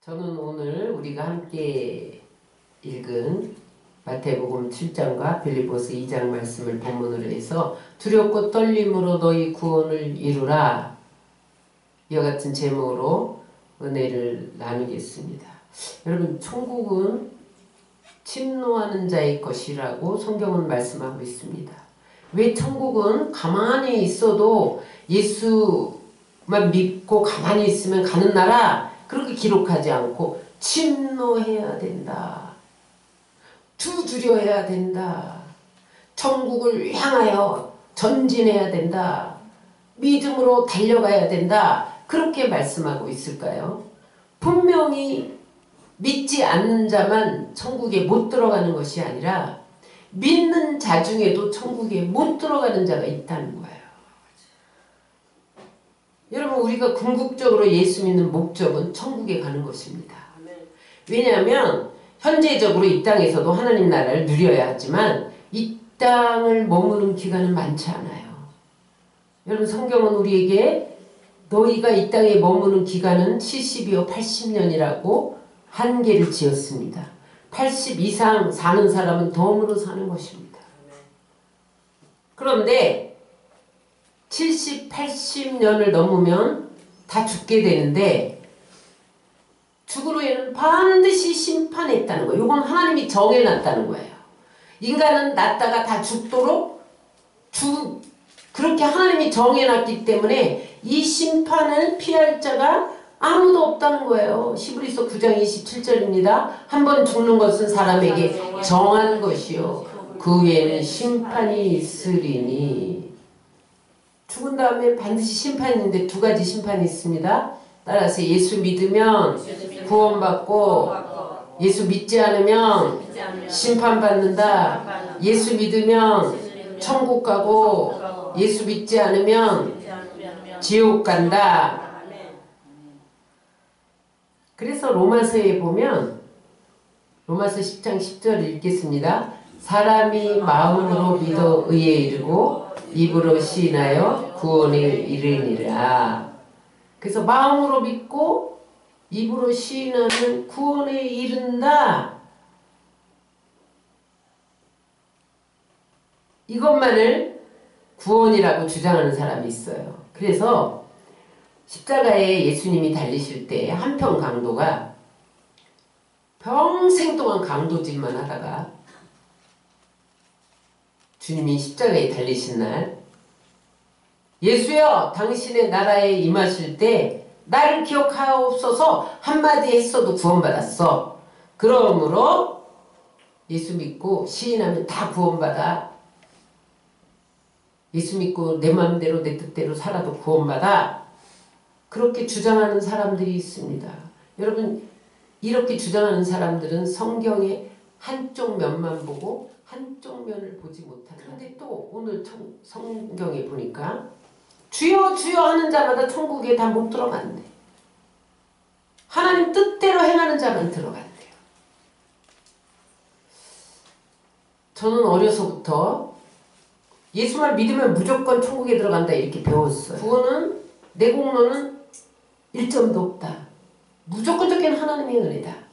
저는 오늘 우리가 함께 읽은 마태복음 7장과 빌립보서 2장 말씀을 본문으로 해서 두렵고 떨림으로 너희 구원을 이루라, 이와 같은 제목으로 은혜를 나누겠습니다. 여러분, 천국은 침노하는 자의 것이라고 성경은 말씀하고 있습니다. 왜 천국은 가만히 있어도 예수만 믿고 가만히 있으면 가는 나라, 그렇게 기록하지 않고 침노해야 된다, 두드려야 된다, 천국을 향하여 전진해야 된다, 믿음으로 달려가야 된다, 그렇게 말씀하고 있을까요? 분명히 믿지 않는 자만 천국에 못 들어가는 것이 아니라 믿는 자 중에도 천국에 못 들어가는 자가 있다는 거예요. 여러분, 우리가 궁극적으로 예수 믿는 목적은 천국에 가는 것입니다. 왜냐하면 현재적으로 이 땅에서도 하나님 나라를 누려야 하지만 이 땅을 머무는 기간은 많지 않아요. 여러분, 성경은 우리에게 너희가 이 땅에 머무는 기간은 70이요 80년이라고 한계를 지었습니다. 80 이상 사는 사람은 덤으로 사는 것입니다. 그런데 70, 80년을 넘으면 다 죽게 되는데 죽을 후에는 반드시 심판했다는 거예요. 이건 하나님이 정해놨다는 거예요. 인간은 낳다가 다 죽도록 그렇게 하나님이 정해놨기 때문에 이 심판을 피할 자가 아무도 없다는 거예요. 히브리서 9장 27절입니다. 한 번 죽는 것은 사람에게 정한 것이요 그 외에는 심판이 있으리니. 죽은 다음에 반드시 심판이 있는데 두 가지 심판이 있습니다. 따라서 예수 믿으면 구원받고 예수 믿지 않으면 심판받는다. 예수 믿으면 천국 가고 예수 믿지 않으면 지옥 간다. 그래서 로마서에 보면 로마서 10장 10절 읽겠습니다. 사람이 마음으로 믿어 의에 이르고 입으로 시인하여 구원에 이르니라. 그래서 마음으로 믿고 입으로 시인하면 구원에 이른다. 이것만을 구원이라고 주장하는 사람이 있어요. 그래서 십자가에 예수님이 달리실 때 한편 강도가 평생 동안 강도짓만 하다가 주님이 십자가에 달리신 날, 예수여 당신의 나라에 임하실 때 나를 기억하옵소서 한마디 했어도 구원받았어. 그러므로 예수 믿고 시인하면 다 구원받아. 예수 믿고 내 마음대로 내 뜻대로 살아도 구원받아. 그렇게 주장하는 사람들이 있습니다. 여러분, 이렇게 주장하는 사람들은 성경의 한쪽 면만 보고 한쪽 면을 보지 못하는. 근데 또 오늘 성경에 보니까 주여 주여 하는 자마다 천국에 다 못 들어간대. 하나님 뜻대로 행하는 자만 들어간대요. 저는 어려서부터 예수만 믿으면 무조건 천국에 들어간다 이렇게 배웠어요. 구원은 내 공로는 1점도 없다. 무조건적인 하나님의 은혜다.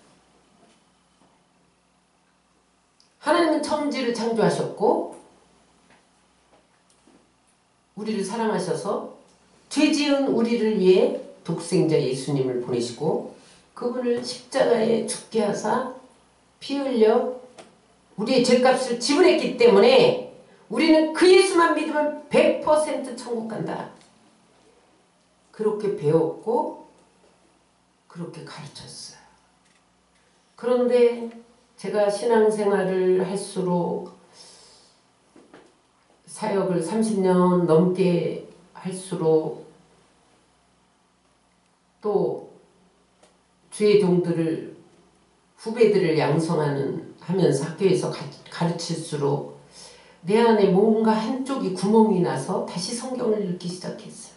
하나님은 천지를 창조하셨고 우리를 사랑하셔서 죄 지은 우리를 위해 독생자 예수님을 보내시고 그분을 십자가에 죽게 하사 피 흘려 우리의 죄값을 지불했기 때문에 우리는 그 예수만 믿으면 100% 천국 간다. 그렇게 배웠고 그렇게 가르쳤어요. 그런데 제가 신앙생활을 할수록 사역을 30년 넘게 할수록 또 주의 종들을 후배들을 양성하면서 학교에서 가르칠수록 내 안에 뭔가 한쪽이 구멍이 나서 다시 성경을 읽기 시작했어요.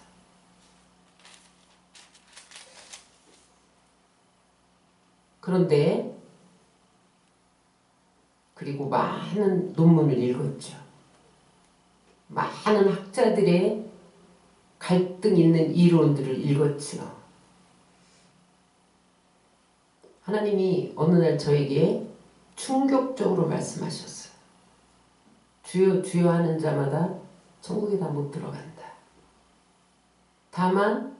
그런데 그리고 많은 논문을 읽었죠. 많은 학자들의 갈등 있는 이론들을 읽었죠. 하나님이 어느 날 저에게 충격적으로 말씀하셨어요. 주여 주여 하는 자마다 천국에 다 못 들어간다. 다만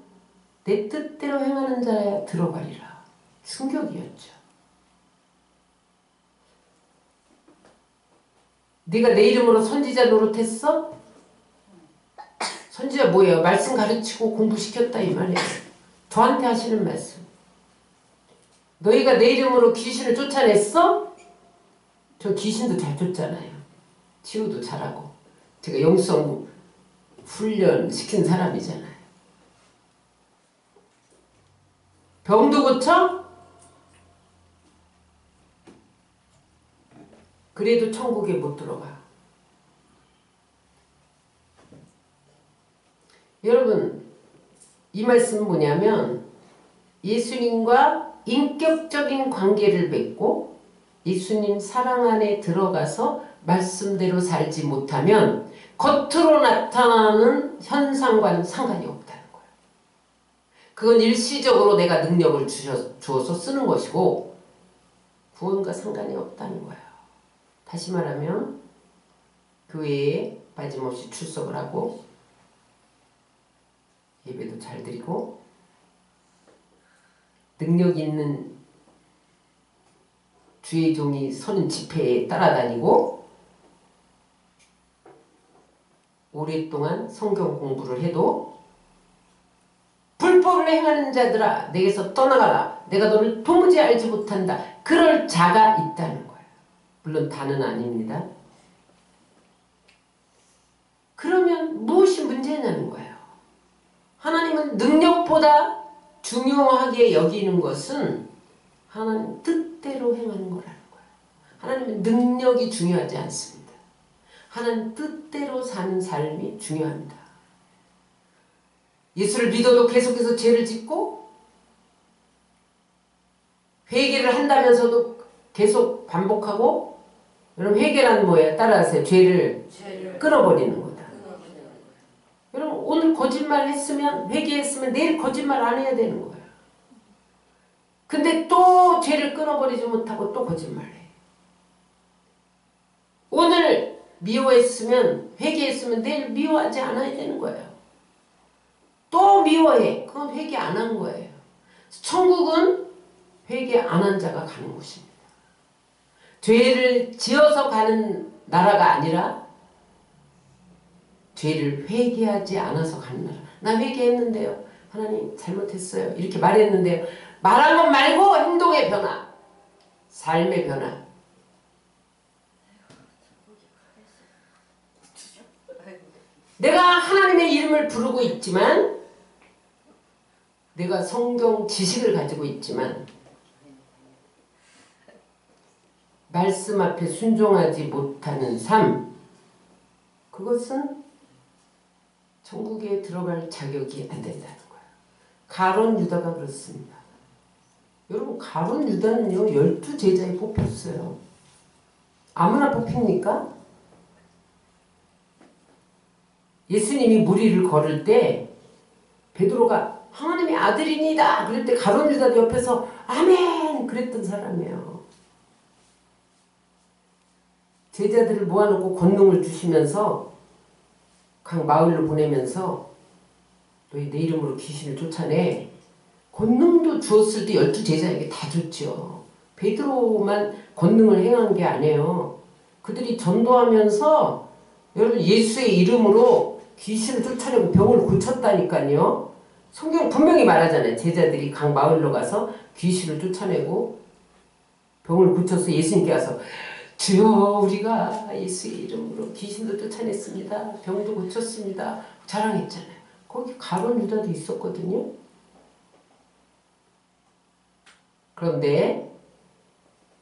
내 뜻대로 행하는 자야 들어가리라. 충격이었죠. 네가 내 이름으로 선지자 노릇했어? 선지자 뭐예요? 말씀 가르치고 공부시켰다 이 말이에요. 저한테 하시는 말씀. 너희가 내 이름으로 귀신을 쫓아냈어? 저 귀신도 잘 쫓잖아요. 치유도 잘하고. 제가 영성 훈련 시킨 사람이잖아요. 병도 고쳐? 그래도 천국에 못 들어가. 여러분, 이 말씀은 뭐냐면 예수님과 인격적인 관계를 맺고 예수님 사랑 안에 들어가서 말씀대로 살지 못하면 겉으로 나타나는 현상과는 상관이 없다는 거예요. 그건 일시적으로 내가 능력을 주어서 쓰는 것이고 구원과 상관이 없다는 거예요. 다시 말하면 교회에 빠짐없이 출석을 하고 예배도 잘 드리고 능력 있는 주의 종이 서는 집회에 따라다니고 오랫동안 성경 공부를 해도 불법을 행하는 자들아 내게서 떠나가라. 내가 너를 도무지 알지 못한다. 그럴 자가 있다는 거예요. 물론 다는 아닙니다. 그러면 무엇이 문제냐는 거예요. 하나님은 능력보다 중요하게 여기는 것은 하나님 뜻대로 행하는 거라는 거예요. 하나님은 능력이 중요하지 않습니다. 하나님 뜻대로 사는 삶이 중요합니다. 예수를 믿어도 계속해서 죄를 짓고 회개를 한다면서도 계속 반복하고 여러분 회개란 뭐예요? 따라하세요. 죄를 끊어버리는 거다. 여러분 오늘 거짓말 했으면 회개했으면 내일 거짓말 안 해야 되는 거예요. 근데 또 죄를 끊어버리지 못하고 또 거짓말해. 오늘 미워했으면 회개했으면 내일 미워하지 않아야 되는 거예요. 또 미워해. 그건 회개 안 한 거예요. 천국은 회개 안 한 자가 가는 곳입니다. 죄를 지어서 가는 나라가 아니라 죄를 회개하지 않아서 가는 나라. 나 회개했는데요. 하나님 잘못했어요. 이렇게 말했는데요. 말한 것 말고 행동의 변화. 삶의 변화. 내가 하나님의 이름을 부르고 있지만 내가 성경 지식을 가지고 있지만 말씀 앞에 순종하지 못하는 삶 그것은 천국에 들어갈 자격이 안 된다는 거예요. 가룟 유다가 그렇습니다. 여러분 가룟 유다는요 12제자에 뽑혔어요. 아무나 뽑힙니까? 예수님이 무리를 걸을 때 베드로가 하나님의 아들이니다 그럴 때 가룟 유다도 옆에서 아멘 그랬던 사람이에요. 제자들을 모아놓고 권능을 주시면서 각 마을로 보내면서 너희 내 이름으로 귀신을 쫓아내. 권능도 주었을 때 12제자에게 다 줬죠. 베드로만 권능을 행한 게 아니에요. 그들이 전도하면서 여러분 예수의 이름으로 귀신을 쫓아내고 병을 고쳤다니까요. 성경 분명히 말하잖아요. 제자들이 각 마을로 가서 귀신을 쫓아내고 병을 고쳐서 예수님께 와서 주여 우리가 예수의 이름으로 귀신도 쫓아냈습니다. 병도 고쳤습니다. 자랑했잖아요. 거기 가룟 유다도 있었거든요. 그런데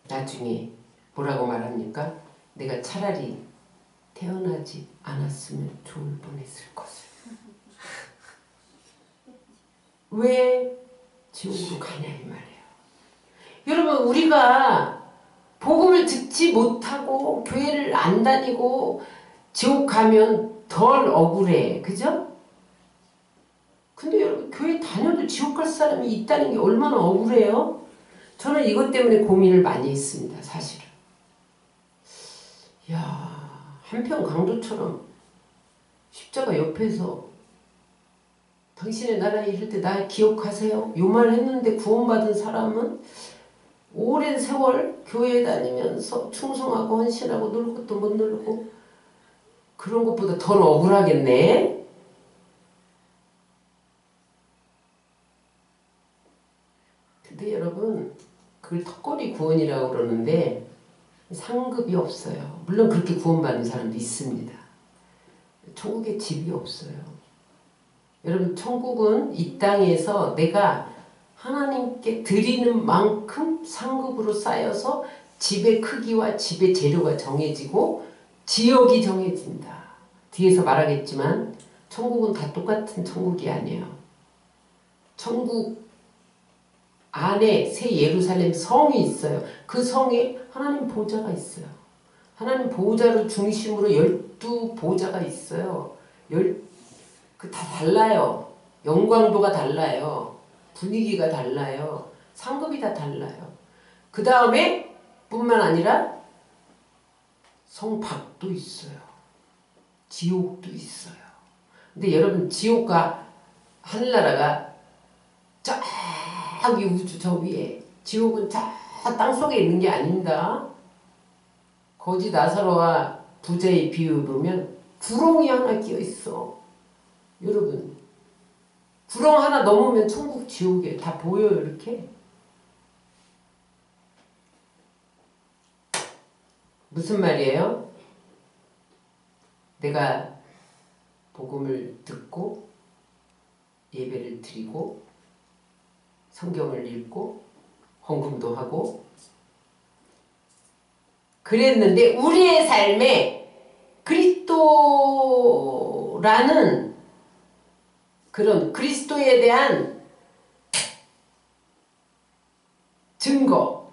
나중에 뭐라고 말합니까? 내가 차라리 태어나지 않았으면 좋을 뻔했을 것을. 왜 지옥으로 가냐 이 말이에요. 여러분 우리가 복음을 듣지 못하고 교회를 안 다니고 지옥 가면 덜 억울해. 그죠? 근데 여러분 교회 다녀도 지옥 갈 사람이 있다는 게 얼마나 억울해요? 저는 이것 때문에 고민을 많이 했습니다. 사실은. 야, 한편 강도처럼 십자가 옆에서 당신의 나라에 이를 때 나 기억하세요. 요 말 했는데 구원받은 사람은 오랜 세월 교회 다니면서 충성하고 헌신하고 놀 것도 못 놀고 그런 것보다 덜 억울하겠네. 근데 여러분 그걸 턱걸이 구원이라고 그러는데 상급이 없어요. 물론 그렇게 구원받는 사람도 있습니다. 천국에 집이 없어요. 여러분 천국은 이 땅에서 내가 하나님께 드리는 만큼 상급으로 쌓여서 집의 크기와 집의 재료가 정해지고 지역이 정해진다. 뒤에서 말하겠지만 천국은 다 똑같은 천국이 아니에요. 천국 안에 새 예루살렘 성이 있어요. 그 성에 하나님 보좌가 있어요. 하나님 보좌를 중심으로 12보좌가 있어요. 그 다 달라요. 영광도가 달라요. 분위기가 달라요. 상급이 다 달라요. 그 다음에 뿐만 아니라 성 밖도 있어요. 지옥도 있어요. 근데 여러분 지옥과 하늘나라가 저기 우주 저 위에, 지옥은 저 땅속에 있는 게 아닙니다. 거지 나사로와 부자의 비유 보면 구렁이 하나 끼어 있어. 여러분 구렁 하나 넘으면 천국 지옥에 다 보여요. 이렇게. 무슨 말이에요? 내가 복음을 듣고 예배를 드리고 성경을 읽고 헌금도 하고 그랬는데 우리의 삶에 그리스도라는 그런 그리스도에 대한 증거,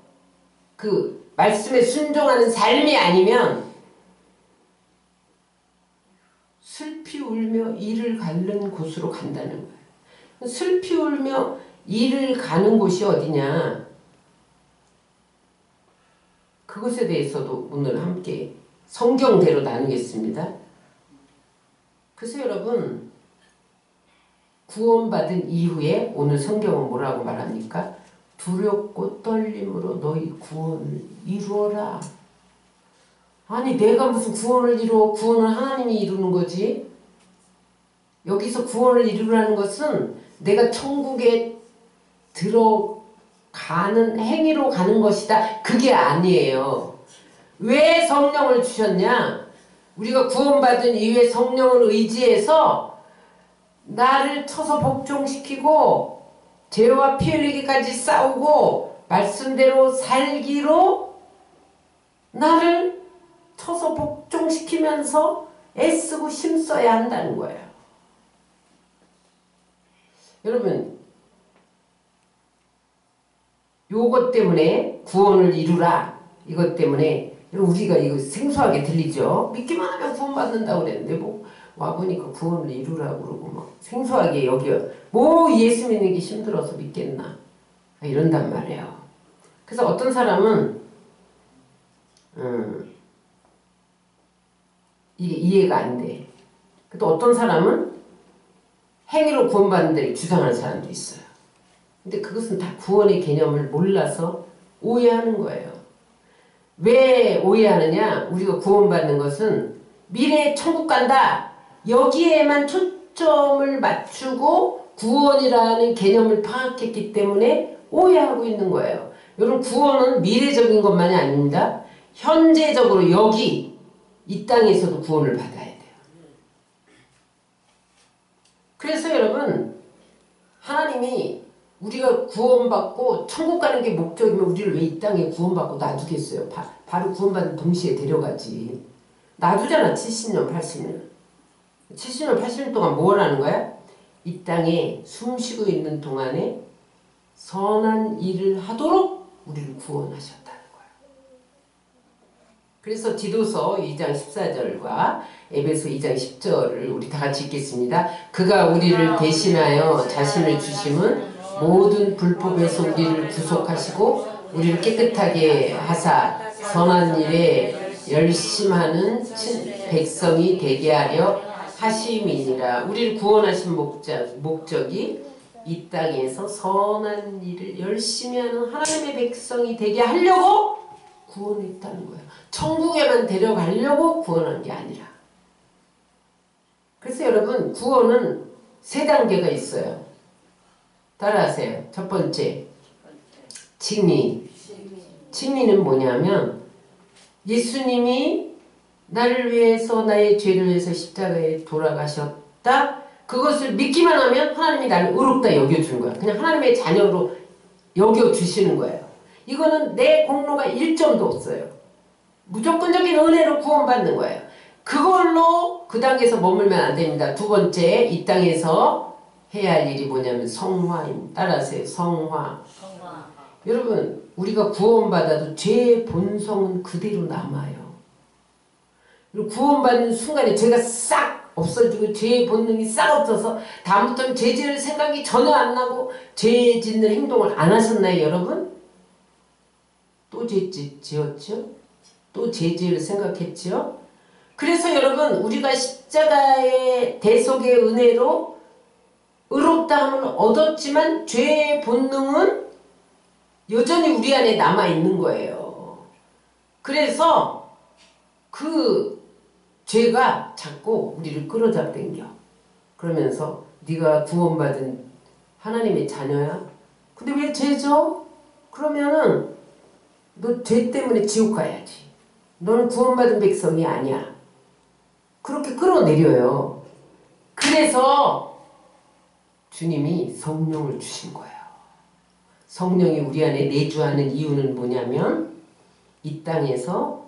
그 말씀에 순종하는 삶이 아니면 슬피 울며 이를 가는 곳으로 간다는 거예요. 슬피 울며 이를 가는 곳이 어디냐? 그것에 대해서도 오늘 함께 성경대로 나누겠습니다. 그래서 여러분 구원받은 이후에 오늘 성경은 뭐라고 말합니까? 두렵고 떨림으로 너희 구원을 이루어라. 아니 내가 무슨 구원을 이루어? 구원을 하나님이 이루는 거지. 여기서 구원을 이루라는 것은 내가 천국에 들어가는 행위로 가는 것이다. 그게 아니에요. 왜 성령을 주셨냐? 우리가 구원받은 이후에 성령을 의지해서 나를 쳐서 복종시키고 죄와 피 흘리기까지 싸우고 말씀대로 살기로 나를 쳐서 복종시키면서 애쓰고 힘써야 한다는 거예요. 여러분 요것 때문에 구원을 이루라. 이것 때문에 우리가 이거 생소하게 들리죠. 믿기만 하면 구원받는다고 그랬는데 뭐 와보니까 구원을 이루라고 그러고 막 생소하게 여겨. 뭐 예수 믿는 게 힘들어서 믿겠나 이런단 말이에요. 그래서 어떤 사람은 이게 이해가 안 돼. 또 어떤 사람은 행위로 구원받는다고 주장하는 사람도 있어요. 근데 그것은 다 구원의 개념을 몰라서 오해하는 거예요. 왜 오해하느냐? 우리가 구원받는 것은 미래에 천국 간다. 여기에만 초점을 맞추고 구원이라는 개념을 파악했기 때문에 오해하고 있는 거예요. 여러분 구원은 미래적인 것만이 아닙니다. 현재적으로 여기 이 땅에서도 구원을 받아야 돼요. 그래서 여러분 하나님이 우리가 구원받고 천국 가는 게 목적이면 우리를 왜 이 땅에 구원받고 놔두겠어요? 바로 구원받는 동시에 데려가지. 놔두잖아. 70년 80년 70년 80년 동안 뭘 하는 거야? 이 땅에 숨쉬고 있는 동안에 선한 일을 하도록 우리를 구원하셨다는 거야. 그래서 디도서 2장 14절과 에베소 2장 10절을 우리 다 같이 읽겠습니다. 그가 우리를 대신하여 자신을 주심은 모든 불법에서 우리를 구속하시고 우리를 깨끗하게 하사 선한 일에 열심하는 백성이 되게 하려 하심이니라. 우리를 구원하신 목적이 이 땅에서 선한 일을 열심히 하는 하나님의 백성이 되게 하려고 구원했다는 거예요. 천국에만 데려가려고 구원한 게 아니라. 그래서 여러분, 구원은 세 단계가 있어요. 따라하세요. 첫 번째, 칭의. 칭의는 뭐냐면 예수님이 나를 위해서, 나의 죄를 위해서 십자가에 돌아가셨다. 그것을 믿기만 하면 하나님이 나를 의롭다 여겨주는 거야. 그냥 하나님의 자녀로 여겨주시는 거예요. 이거는 내 공로가 1점도 없어요. 무조건적인 은혜로 구원받는 거예요. 그걸로 그 단계에서 머물면 안 됩니다. 두 번째, 이 땅에서 해야 할 일이 뭐냐면 성화입니다. 따라하세요. 성화. 여러분, 우리가 구원받아도 죄의 본성은 그대로 남아요. 그리고 구원받는 순간에 죄가 싹 없어지고 죄의 본능이 싹 없어서 다음부터는 죄 지을 생각이 전혀 안 나고 죄 짓는 행동을 안 하셨나요, 여러분? 또 죄 지었죠? 또 죄 지을 생각했죠? 그래서 여러분, 우리가 십자가의 대속의 은혜로 의롭다함을 얻었지만 죄의 본능은 여전히 우리 안에 남아있는 거예요. 그래서 그 죄가 자꾸 우리를 끌어잡당겨. 그러면서 네가 구원받은 하나님의 자녀야? 근데 왜 죄죠? 그러면은 너 죄 때문에 지옥 가야지. 너는 구원받은 백성이 아니야. 그렇게 끌어내려요. 그래서 주님이 성령을 주신 거예요. 성령이 우리 안에 내주하는 이유는 뭐냐면 이 땅에서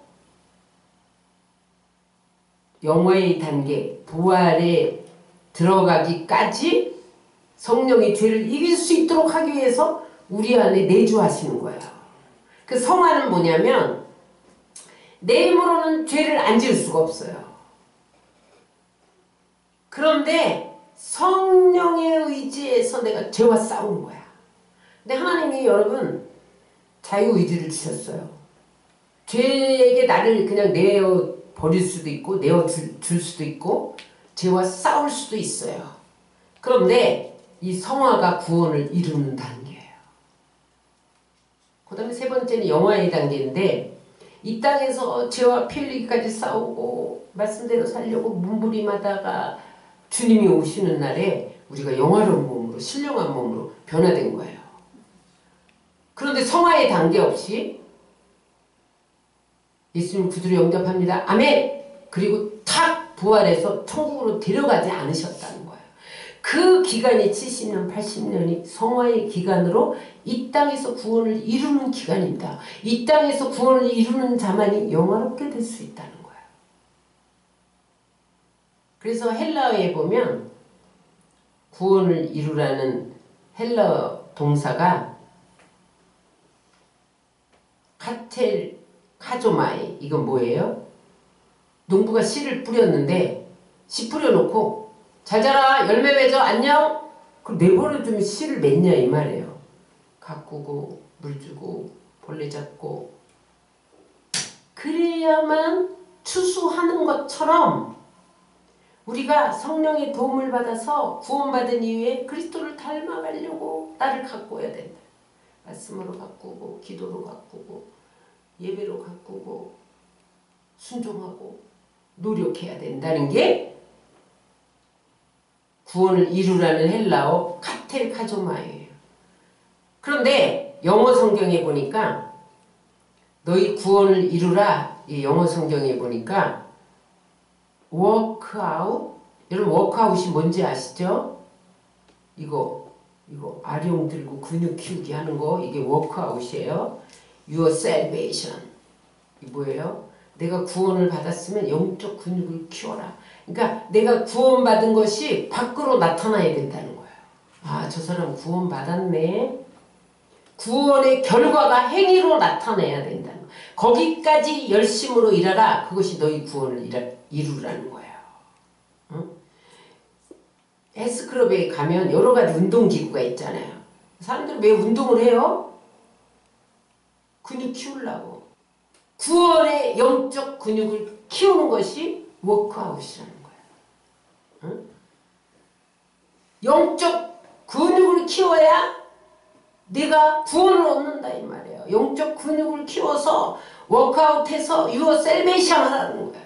영화의 단계, 부활에 들어가기까지 성령이 죄를 이길 수 있도록 하기 위해서 우리 안에 내주하시는 거예요. 그 성화는 뭐냐면 내 힘으로는 죄를 안 지을 수가 없어요. 그런데 성령의 의지에서 내가 죄와 싸우는 거야. 근데 하나님이 여러분 자유의지를 주셨어요. 죄에게 나를 그냥 내어 버릴 수도 있고 내어 줄 수도 있고 죄와 싸울 수도 있어요. 그런데 이 성화가 구원을 이루는 단계예요. 그 다음에 세 번째는 영화의 단계인데 이 땅에서 죄와 피 흘리기까지 싸우고 말씀대로 살려고 몸부림하다가 주님이 오시는 날에 우리가 영화로운 몸으로 신령한 몸으로 변화된 거예요. 그런데 성화의 단계 없이 예수님 구주로 영접합니다. 아멘! 그리고 탁 부활해서 천국으로 데려가지 않으셨다는 거예요. 그 기간이 70년, 80년이 성화의 기간으로 이 땅에서 구원을 이루는 기간입니다. 이 땅에서 구원을 이루는 자만이 영화롭게 될 수 있다는 거예요. 그래서 헬라어에 보면 구원을 이루라는 헬라어 동사가 카텔 카조마이. 이건 뭐예요? 농부가 씨를 뿌렸는데 씨 뿌려놓고 잘 자라 열매 맺어 안녕. 그럼 내버려두면 씨를 맺냐 이 말이에요. 가꾸고 물 주고 벌레 잡고 그래야만 추수하는 것처럼 우리가 성령의 도움을 받아서 구원받은 이후에 그리스도를 닮아가려고 나를 가꾸어야 된다. 말씀으로 가꾸고 기도로 가꾸고 예배로 가꾸고 순종하고 노력해야 된다는 게 구원을 이루라는 헬라어 카텔 카조마예요. 그런데 영어 성경에 보니까 너희 구원을 이루라. 이 영어 성경에 보니까 워크아웃. 여러분 워크아웃이 뭔지 아시죠? 이거 아령 들고 근육 키우기 하는 거 이게 워크아웃이에요. Your salvation. 이 뭐예요? 내가 구원을 받았으면 영적 근육을 키워라. 그러니까 내가 구원받은 것이 밖으로 나타나야 된다는 거예요. 아, 저 사람 구원받았네. 구원의 결과가 행위로 나타나야 된다는 거예요. 거기까지 열심으로 일하라. 그것이 너희 구원을 이루라는 거예요. 응? 헬스클럽에 가면 여러 가지 운동기구가 있잖아요. 사람들은 왜 운동을 해요? 근육 키우려고. 구원의 영적 근육을 키우는 것이 워크아웃이라는 거야. 응? 영적 근육을 키워야 네가 구원을 얻는다 이 말이에요. 영적 근육을 키워서 워크아웃해서 유어 셀베이션 하라는 거야.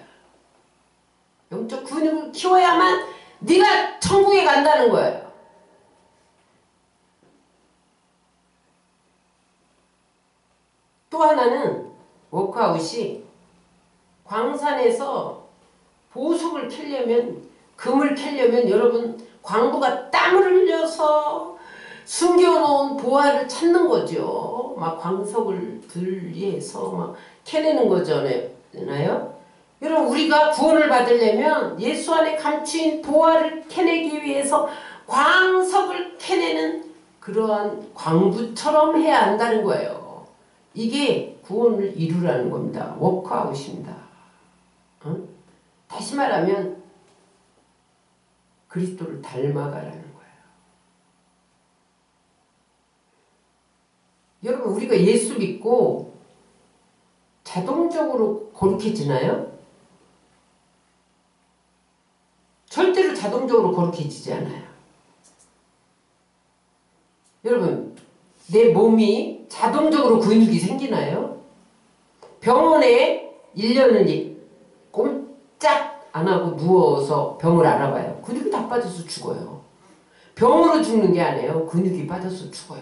영적 근육을 키워야만 네가 천국에 간다는 거예요. 또 하나는 워크아웃이 광산에서 보석을 캐려면, 금을 캐려면 여러분 광부가 땀을 흘려서 숨겨놓은 보화를 찾는 거죠. 막 광석을 들이해서 막 캐내는 거잖아요. 여러분 우리가 구원을 받으려면 예수 안에 감추인 보화를 캐내기 위해서 광석을 캐내는 그러한 광부처럼 해야 한다는 거예요. 이게 구원을 이루라는 겁니다. 워크아웃입니다. 응? 다시 말하면 그리스도를 닮아가라는 거예요. 여러분 우리가 예수 믿고 자동적으로 거룩해지나요? 절대로 자동적으로 거룩해지지 않아요. 여러분 내 몸이 자동적으로 근육이 생기나요? 병원에 1년을 꼼짝 안 하고 누워서 병을 알아봐요. 근육이 다 빠져서 죽어요. 병으로 죽는 게 아니에요. 근육이 빠져서 죽어요.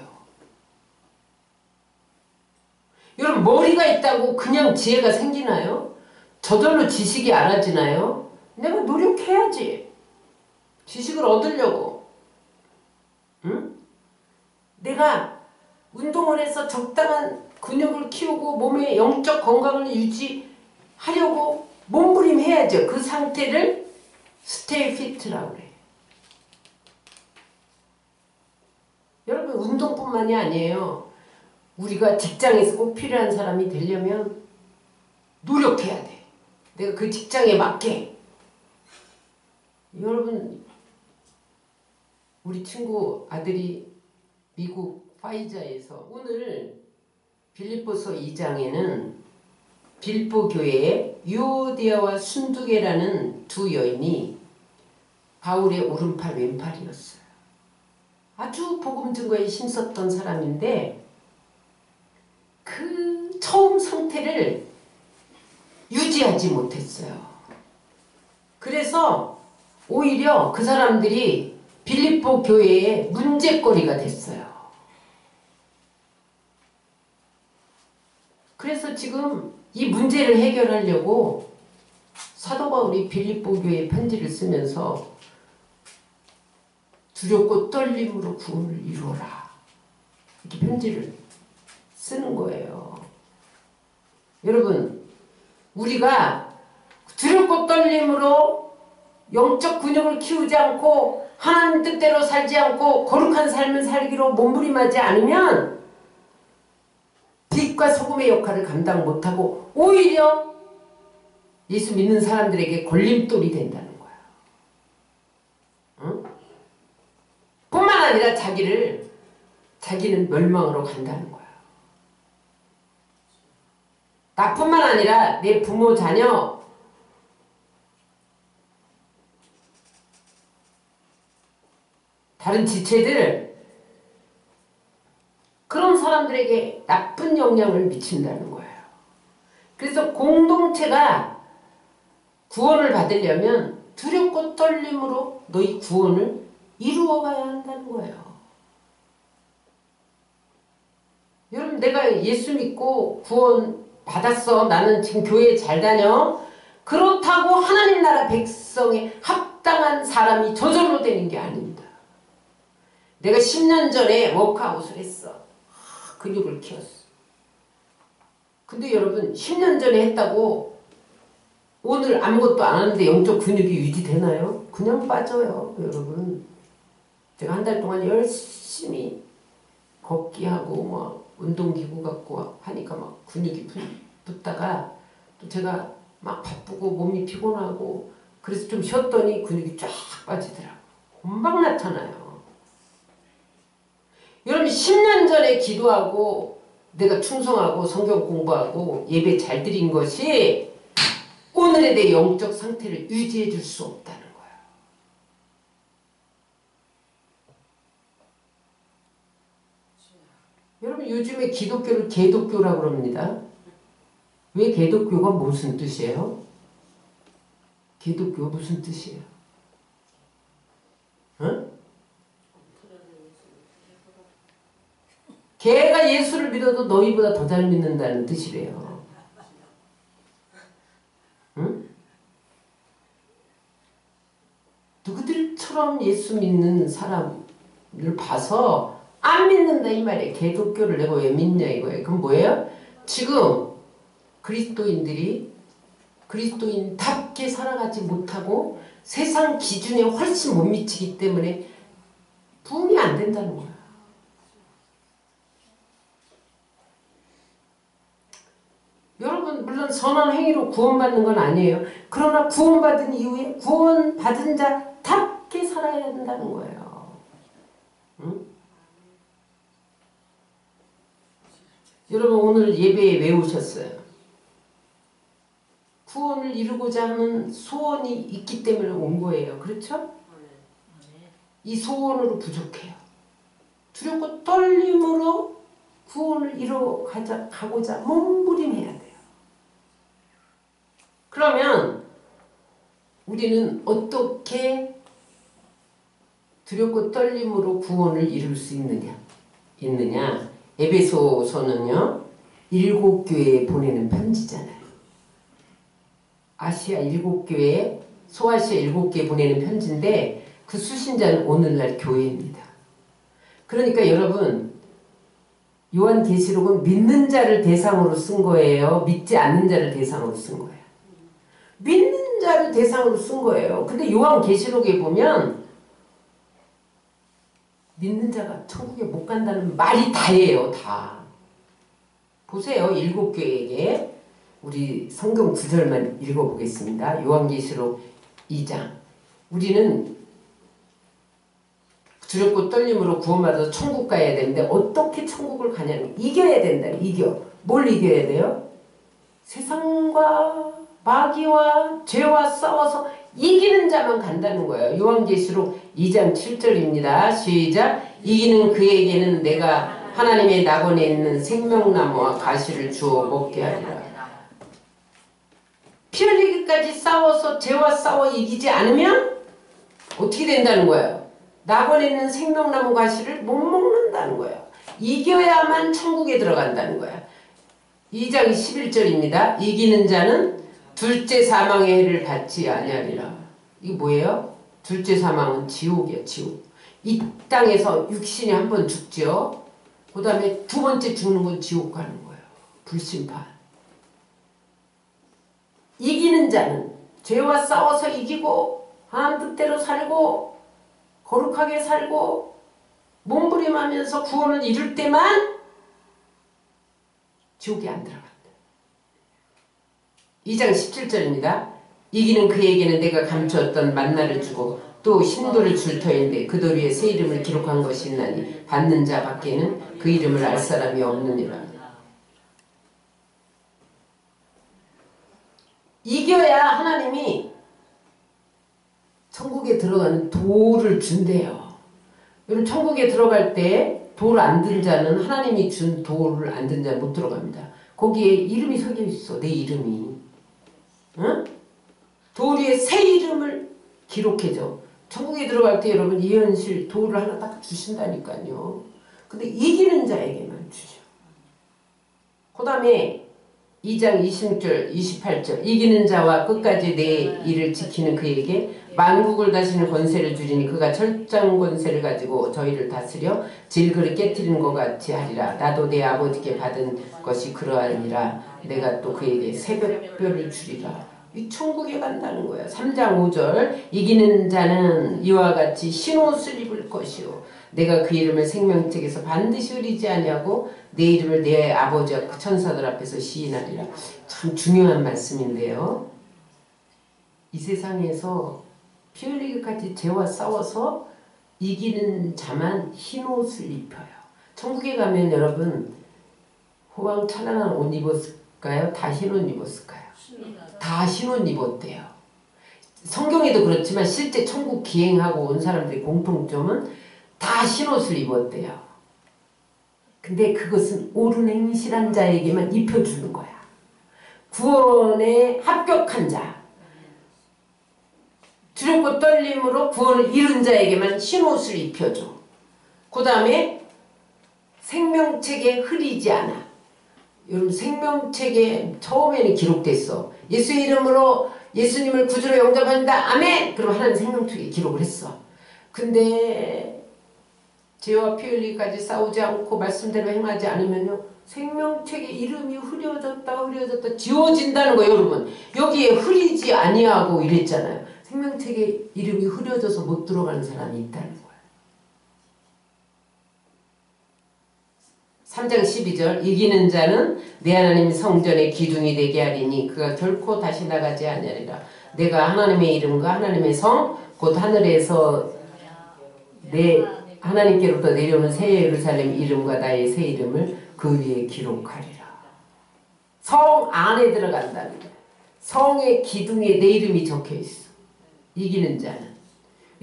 여러분 머리가 있다고 그냥 지혜가 생기나요? 저절로 지식이 알아지나요? 내가 노력해야지. 지식을 얻으려고. 응? 내가 운동을 해서 적당한 근육을 키우고 몸의 영적 건강을 유지하려고 몸부림해야죠. 그 상태를 스테이 피트라고 그래요. 여러분 운동뿐만이 아니에요. 우리가 직장에서 꼭 필요한 사람이 되려면 노력해야 돼. 내가 그 직장에 맞게. 여러분 우리 친구 아들이 미국 파이자에서 오늘 빌립보서 2장에는 빌립보 교회에 유오디아와 순두계라는 두 여인이 바울의 오른팔 왼팔이었어요. 아주 복음 증거에 힘썼던 사람인데 그 처음 상태를 유지하지 못했어요. 그래서 오히려 그 사람들이 빌립보 교회의 문제거리가 됐어요. 그래서 지금 이 문제를 해결하려고 사도 바울이 빌립보 교회에 편지를 쓰면서 두렵고 떨림으로 구원을 이루어라. 이렇게 편지를 쓰는 거예요. 여러분 우리가 두렵고 떨림으로 영적 근육을 키우지 않고 하나님 뜻대로 살지 않고 거룩한 삶을 살기로 몸부림하지 않으면 빛과 소금의 역할을 감당 못하고 오히려 예수 믿는 사람들에게 걸림돌이 된다는 거야. 응? 뿐만 아니라 자기는 멸망으로 간다는 거야. 나뿐만 아니라 내 부모, 자녀, 다른 지체들 그런 사람들에게 나쁜 영향을 미친다는 거예요. 그래서 공동체가 구원을 받으려면 두렵고 떨림으로 너희 구원을 이루어가야 한다는 거예요. 여러분 내가 예수 믿고 구원 받았어. 나는 지금 교회 잘 다녀. 그렇다고 하나님 나라 백성에 합당한 사람이 저절로 되는 게 아닙니다. 내가 10년 전에 워크아웃을 했어. 근육을 키웠어. 근데 여러분 10년 전에 했다고 오늘 아무것도 안 하는데 영적 근육이 유지되나요? 그냥 빠져요. 여러분 제가 한 달 동안 열심히 걷기 하고 막 운동기구 갖고 하니까 막 근육이 붙다가 또 제가 막 바쁘고 몸이 피곤하고 그래서 좀 쉬었더니 근육이 쫙 빠지더라고. 금방 나타나요. 여러분 10년 전에 기도하고 내가 충성하고 성경 공부하고 예배 잘 드린 것이 오늘의 내 영적 상태를 유지해 줄 수 없다는 거야. 여러분 요즘에 기독교를 개독교라고 그럽니다. 왜 개독교가 무슨 뜻이에요? 기독교 무슨 뜻이에요? 응? 걔가 예수를 믿어도 너희보다 더 잘 믿는다는 뜻이래요. 응? 누구들처럼 예수 믿는 사람을 봐서 안 믿는다 이 말이에요. 기독교를 내가 왜 믿냐 이거예요. 그럼 뭐예요? 지금 그리스도인들이 그리스도인답게 살아가지 못하고 세상 기준에 훨씬 못 미치기 때문에 부흥이 안 된다는 거야. 여러분 물론 선한 행위로 구원받는 건 아니에요. 그러나 구원받은 이후에 구원받은 자답게 살아야 된다는 거예요. 응? 여러분 오늘 예배에 왜 오셨어요? 구원을 이루고자 하는 소원이 있기 때문에 온 거예요. 그렇죠? 이 소원으로 부족해요. 두렵고 떨림으로 구원을 이루어가고자 몸부림해야 돼요. 그러면 우리는 어떻게 두렵고 떨림으로 구원을 이룰 수 있느냐? 에베소서는요 7교회에 보내는 편지잖아요. 아시아 7교회, 소아시아 7교회에 보내는 편지인데 그 수신자는 오늘날 교회입니다. 그러니까 여러분 요한계시록은 믿는 자를 대상으로 쓴 거예요? 믿지 않는 자를 대상으로 쓴 거예요? 믿는 자를 대상으로 쓴 거예요. 근데 요한계시록에 보면 믿는 자가 천국에 못 간다는 말이 다예요. 다. 보세요. 7교회에게 우리 성경 구절만 읽어보겠습니다. 요한계시록 2장. 우리는 두렵고 떨림으로 구원받아서 천국 가야 되는데 어떻게 천국을 가냐면 이겨야 된다. 뭘 이겨야 돼요? 세상과 마귀와 죄와 싸워서 이기는 자만 간다는 거예요. 요한계시록 2장 7절입니다. 시작. 이기는 그에게는 내가 하나님의 낙원에 있는 생명나무와 가시를 주어 먹게 하리라. 피 흘리기까지 싸워서 죄와 싸워 이기지 않으면 어떻게 된다는 거예요? 낙원에 있는 생명나무 가시를 못 먹는다는 거예요. 이겨야만 천국에 들어간다는 거야. 2장 11절입니다. 이기는 자는 둘째 사망의 해를 받지 아니하리라. 이게 뭐예요? 둘째 사망은 지옥이야. 지옥. 이 땅에서 육신이 한 번 죽죠. 그 다음에 두 번째 죽는 건 지옥 가는 거예요. 불심판. 이기는 자는 죄와 싸워서 이기고 하나님 뜻대로 살고 거룩하게 살고 몸부림하면서 구원을 이룰 때만 지옥에 안 들어간다. 2장 17절입니다. 이기는 그에게는 내가 감추었던 만나를 주고 또 신도를 줄 터인데 그 돌 위에 새 이름을 기록한 것이 있나니 받는 자 밖에는 그 이름을 알 사람이 없느니라. 이겨야 하나님이 천국에 들어가는 도를 준대요. 여러분 천국에 들어갈 때 돌 안 든 자는 하나님이 준 돌을 안 든 자는 못 들어갑니다. 거기에 이름이 새겨 있어. 내 이름이. 응? 돌 위에 새 이름을 기록해줘. 천국에 들어갈 때 여러분 이현실 돌을 하나 딱 주신다니까요. 근데 이기는 자에게만 주죠. 그 다음에 2장 26절 28절 이기는 자와 끝까지 내 일을 지키는 그에게 만국을 다스리는 권세를 주리니 그가 철장 권세를 가지고 저희를 다스려 질그릇 깨트리는 것 같이 하리라. 나도 내 아버지께 받은 것이 그러하니라. 내가 또 그에게 새벽별을 주리라. 이 천국에 간다는 거야. 3장 5절 이기는 자는 이와 같이 흰옷을 입을 것이요 내가 그 이름을 생명책에서 반드시 흐리지 아니하고 내 이름을 내 아버지와 그 천사들 앞에서 시인하리라. 참 중요한 말씀인데요. 이 세상에서 피 흘리기까지 죄와 싸워서 이기는 자만 흰옷을 입혀요. 천국에 가면 여러분 호황 찬란한 옷 입었을까요? 다 흰 옷 입었을까요? 다 흰 옷 입었대요. 성경에도 그렇지만 실제 천국 기행하고 온 사람들의 공통점은 다 흰 옷을 입었대요. 근데 그것은 옳은 행실한 자에게만 입혀주는 거야. 구원에 합격한 자, 두렵고 떨림으로 구원을 이룬 자에게만 흰 옷을 입혀줘. 그 다음에 생명책에 흐리지 않아. 여러분 생명책에 처음에는 기록됐어. 예수의 이름으로 예수님을 구주로 영접합니다. 아멘! 그럼 하나님 생명책에 기록을 했어. 근데 죄와 피 흘리기까지 싸우지 않고 말씀대로 행하지 않으면요. 생명책에 이름이 흐려졌다 지워진다는 거예요. 여러분. 여기에 흐리지 아니하고 이랬잖아요. 생명책에 이름이 흐려져서 못 들어가는 사람이 있다는 거예요. 3장 12절 이기는 자는 내 하나님 성전의 기둥이 되게 하리니 그가 결코 다시 나가지 아니하리라. 내가 하나님의 이름과 하나님의 성 곧 하늘에서 내 하나님께로부터 내려오는 새 예루살렘 이름과 나의 새 이름을 그 위에 기록하리라. 성 안에 들어간다는 거야. 성의 기둥에 내 이름이 적혀있어. 이기는 자는.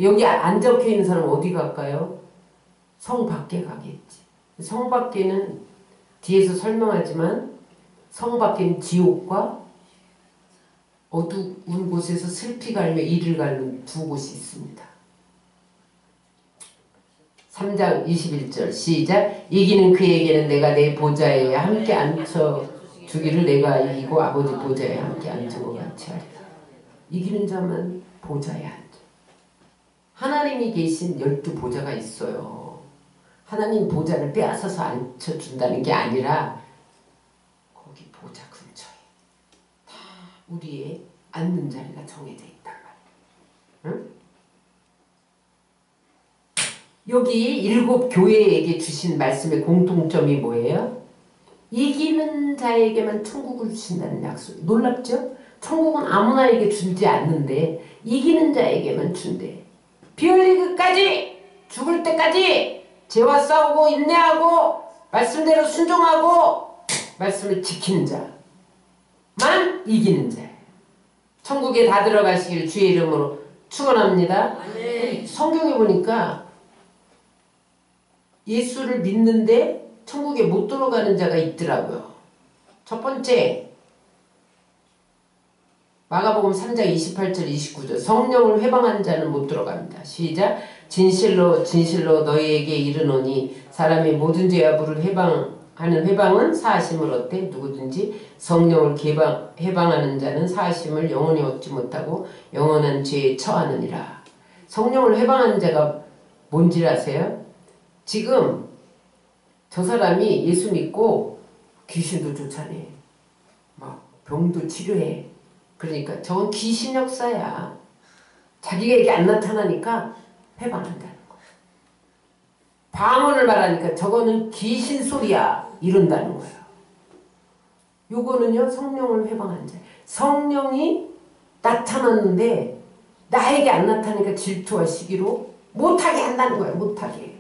여기 안 적혀있는 사람은 어디 갈까요? 성 밖에 가겠지. 성 밖에는 뒤에서 설명하지만 성 밖에는 지옥과 어두운 곳에서 슬피 갈며 이를 갈는 두 곳이 있습니다. 3장 21절 시작. 이기는 그에게는 내가 내 보좌에 함께 앉혀주기를 내가 이기고 아버지 보좌에 함께 앉은 것 같이 하리라. 이기는 자만 보좌에 앉아. 하나님이 계신 12보좌가 있어요. 하나님 보좌를 빼앗아서 앉혀준다는 게 아니라 거기 보좌 근처에 다 우리의 앉는 자리가 정해져 있단 말이에요. 응? 여기 7 교회에게 주신 말씀의 공통점이 뭐예요? 이기는 자에게만 천국을 주신다는 약속. 놀랍죠? 천국은 아무나에게 주지 않는데 이기는 자에게만 준대. 피 흘리기까지 죽을 때까지 죄와 싸우고 인내하고 말씀대로 순종하고 말씀을 지키는 자만 이기는 자예요. 천국에 다 들어가시길 주의 이름으로 축원합니다. 네. 성경에 보니까 예수를 믿는데 천국에 못 들어가는 자가 있더라고요. 첫 번째 마가복음 3장 28절 29절 성령을 회방한 자는 못 들어갑니다. 시작. 진실로 진실로 너희에게 이르노니 사람이 모든 죄와 불을 해방하는 회방은 사하심을 얻되 누구든지 성령을 해방하는 자는 사하심을 영원히 얻지 못하고 영원한 죄에 처하느니라. 성령을 회방하는 자가 뭔지 아세요? 지금 저 사람이 예수 믿고 귀신도 쫓아내. 막 병도 치료해. 그러니까 저건 귀신 역사야. 자기에게 안 나타나니까 회방한다는 거야. 방언을 말하니까 저거는 귀신 소리야. 이런다는 거야. 요거는요 성령을 회방한 자. 성령이 나타났는데 나에게 안 나타나니까 질투와 시기로 못하게 한다는 거야. 못하게.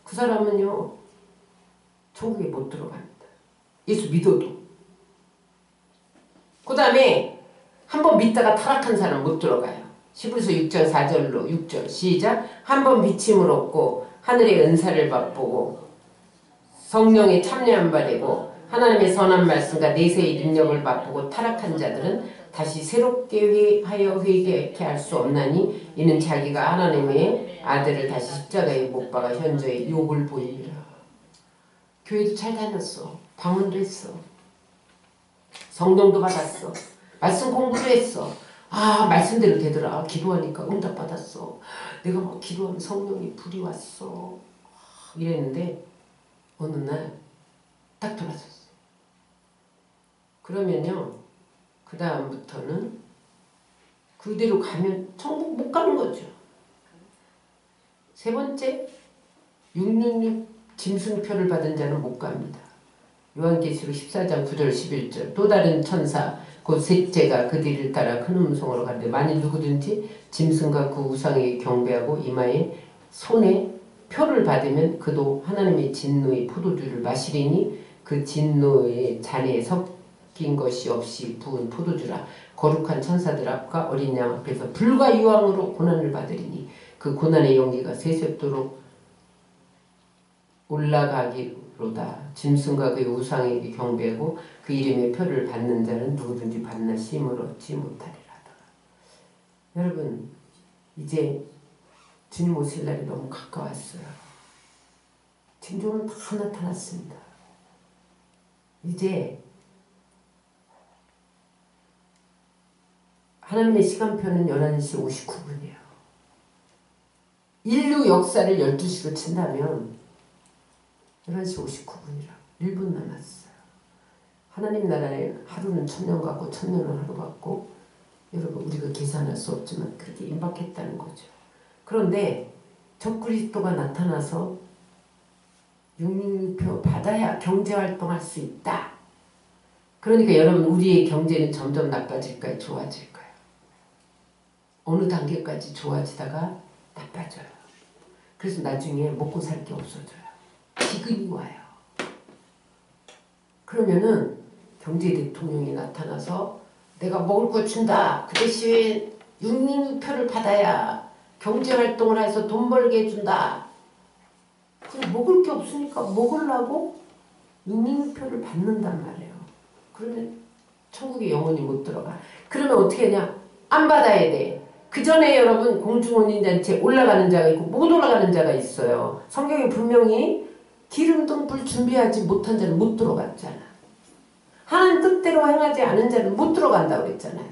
그 사람은요 천국에 못 들어갑니다. 예수 믿어도. 그 다음에 한번 믿다가 타락한 사람 못 들어가요. 히브리서 6장 4절로 6절 시작. 한번 비침을 얻고 하늘의 은사를 맛보고 성령에 참여한 바 되고 하나님의 선한 말씀과 내세의 능력을 맛보고 타락한 자들은 다시 새롭게 회개하게 할 수 없나니 이는 자기가 하나님의 아들을 다시 십자가에 못 박아 현저히 욕을 보이리라. 교회도 잘 다녔어. 방언도 했어. 성령도 받았어. 말씀 공부도 했어. 아 말씀대로 되더라. 기도하니까 응답 받았어. 내가 막 기도하면 성령이 불이 왔어. 이랬는데 어느 날 딱 돌아섰어. 그러면요 그 다음부터는 그대로 가면 천국 못 가는 거죠. 세 번째 666 짐승표를 받은 자는 못 갑니다. 요한계시록 14장 9절 11절 또 다른 천사 곧 셋째가 그 뒤를 따라 큰 음성으로 가는데 만일 누구든지 짐승과 그 우상에게 경배하고 이마에 손에 표를 받으면 그도 하나님의 진노의 포도주를 마시리니 그 진노의 잔에 섞인 것이 없이 부은 포도주라. 거룩한 천사들 앞과 어린 양 앞에서 불과 유황으로 고난을 받으리니 그 고난의 연기가 세세토록 올라가기로다. 짐승과 그의 우상에게 경배하고 그 이름의 표를 받는 자는 누구든지 받나 심을 얻지 못하리라. 여러분, 이제 주님 오실 날이 너무 가까웠어요. 징조는 다 나타났습니다. 이제 하나님의 시간표는 11시 59분이에요. 인류 역사를 12시로 친다면 11시 59분이라 1분 남았어요. 하나님 나라에 하루는 1000년 같고 1000년은 하루 같고 여러분 우리가 계산할 수 없지만 그렇게 임박했다는 거죠. 그런데 적그리스도가 나타나서 666표 받아야 경제활동할 수 있다. 그러니까 여러분 우리의 경제는 점점 나빠질까요? 좋아질까요? 어느 단계까지 좋아지다가 나빠져요. 그래서 나중에 먹고 살 게 없어져요. 기근이 와요. 그러면은 경제 대통령이 나타나서 내가 먹을 거 준다. 그 대신 666표를 받아야 경제활동을 해서 돈 벌게 해준다. 그럼 먹을 게 없으니까 먹으려고 666표를 받는단 말이에요. 그러면 천국에 영원히 못 들어가. 그러면 어떻게 하냐? 안 받아야 돼. 그 전에 여러분 공중혼인잔치에 올라가는 자가 있고 못 올라가는 자가 있어요. 성경에 분명히 기름등 불 준비하지 못한 자는 못 들어갔잖아. 하나님 뜻대로 행하지 않은 자는 못 들어간다고 그랬잖아요.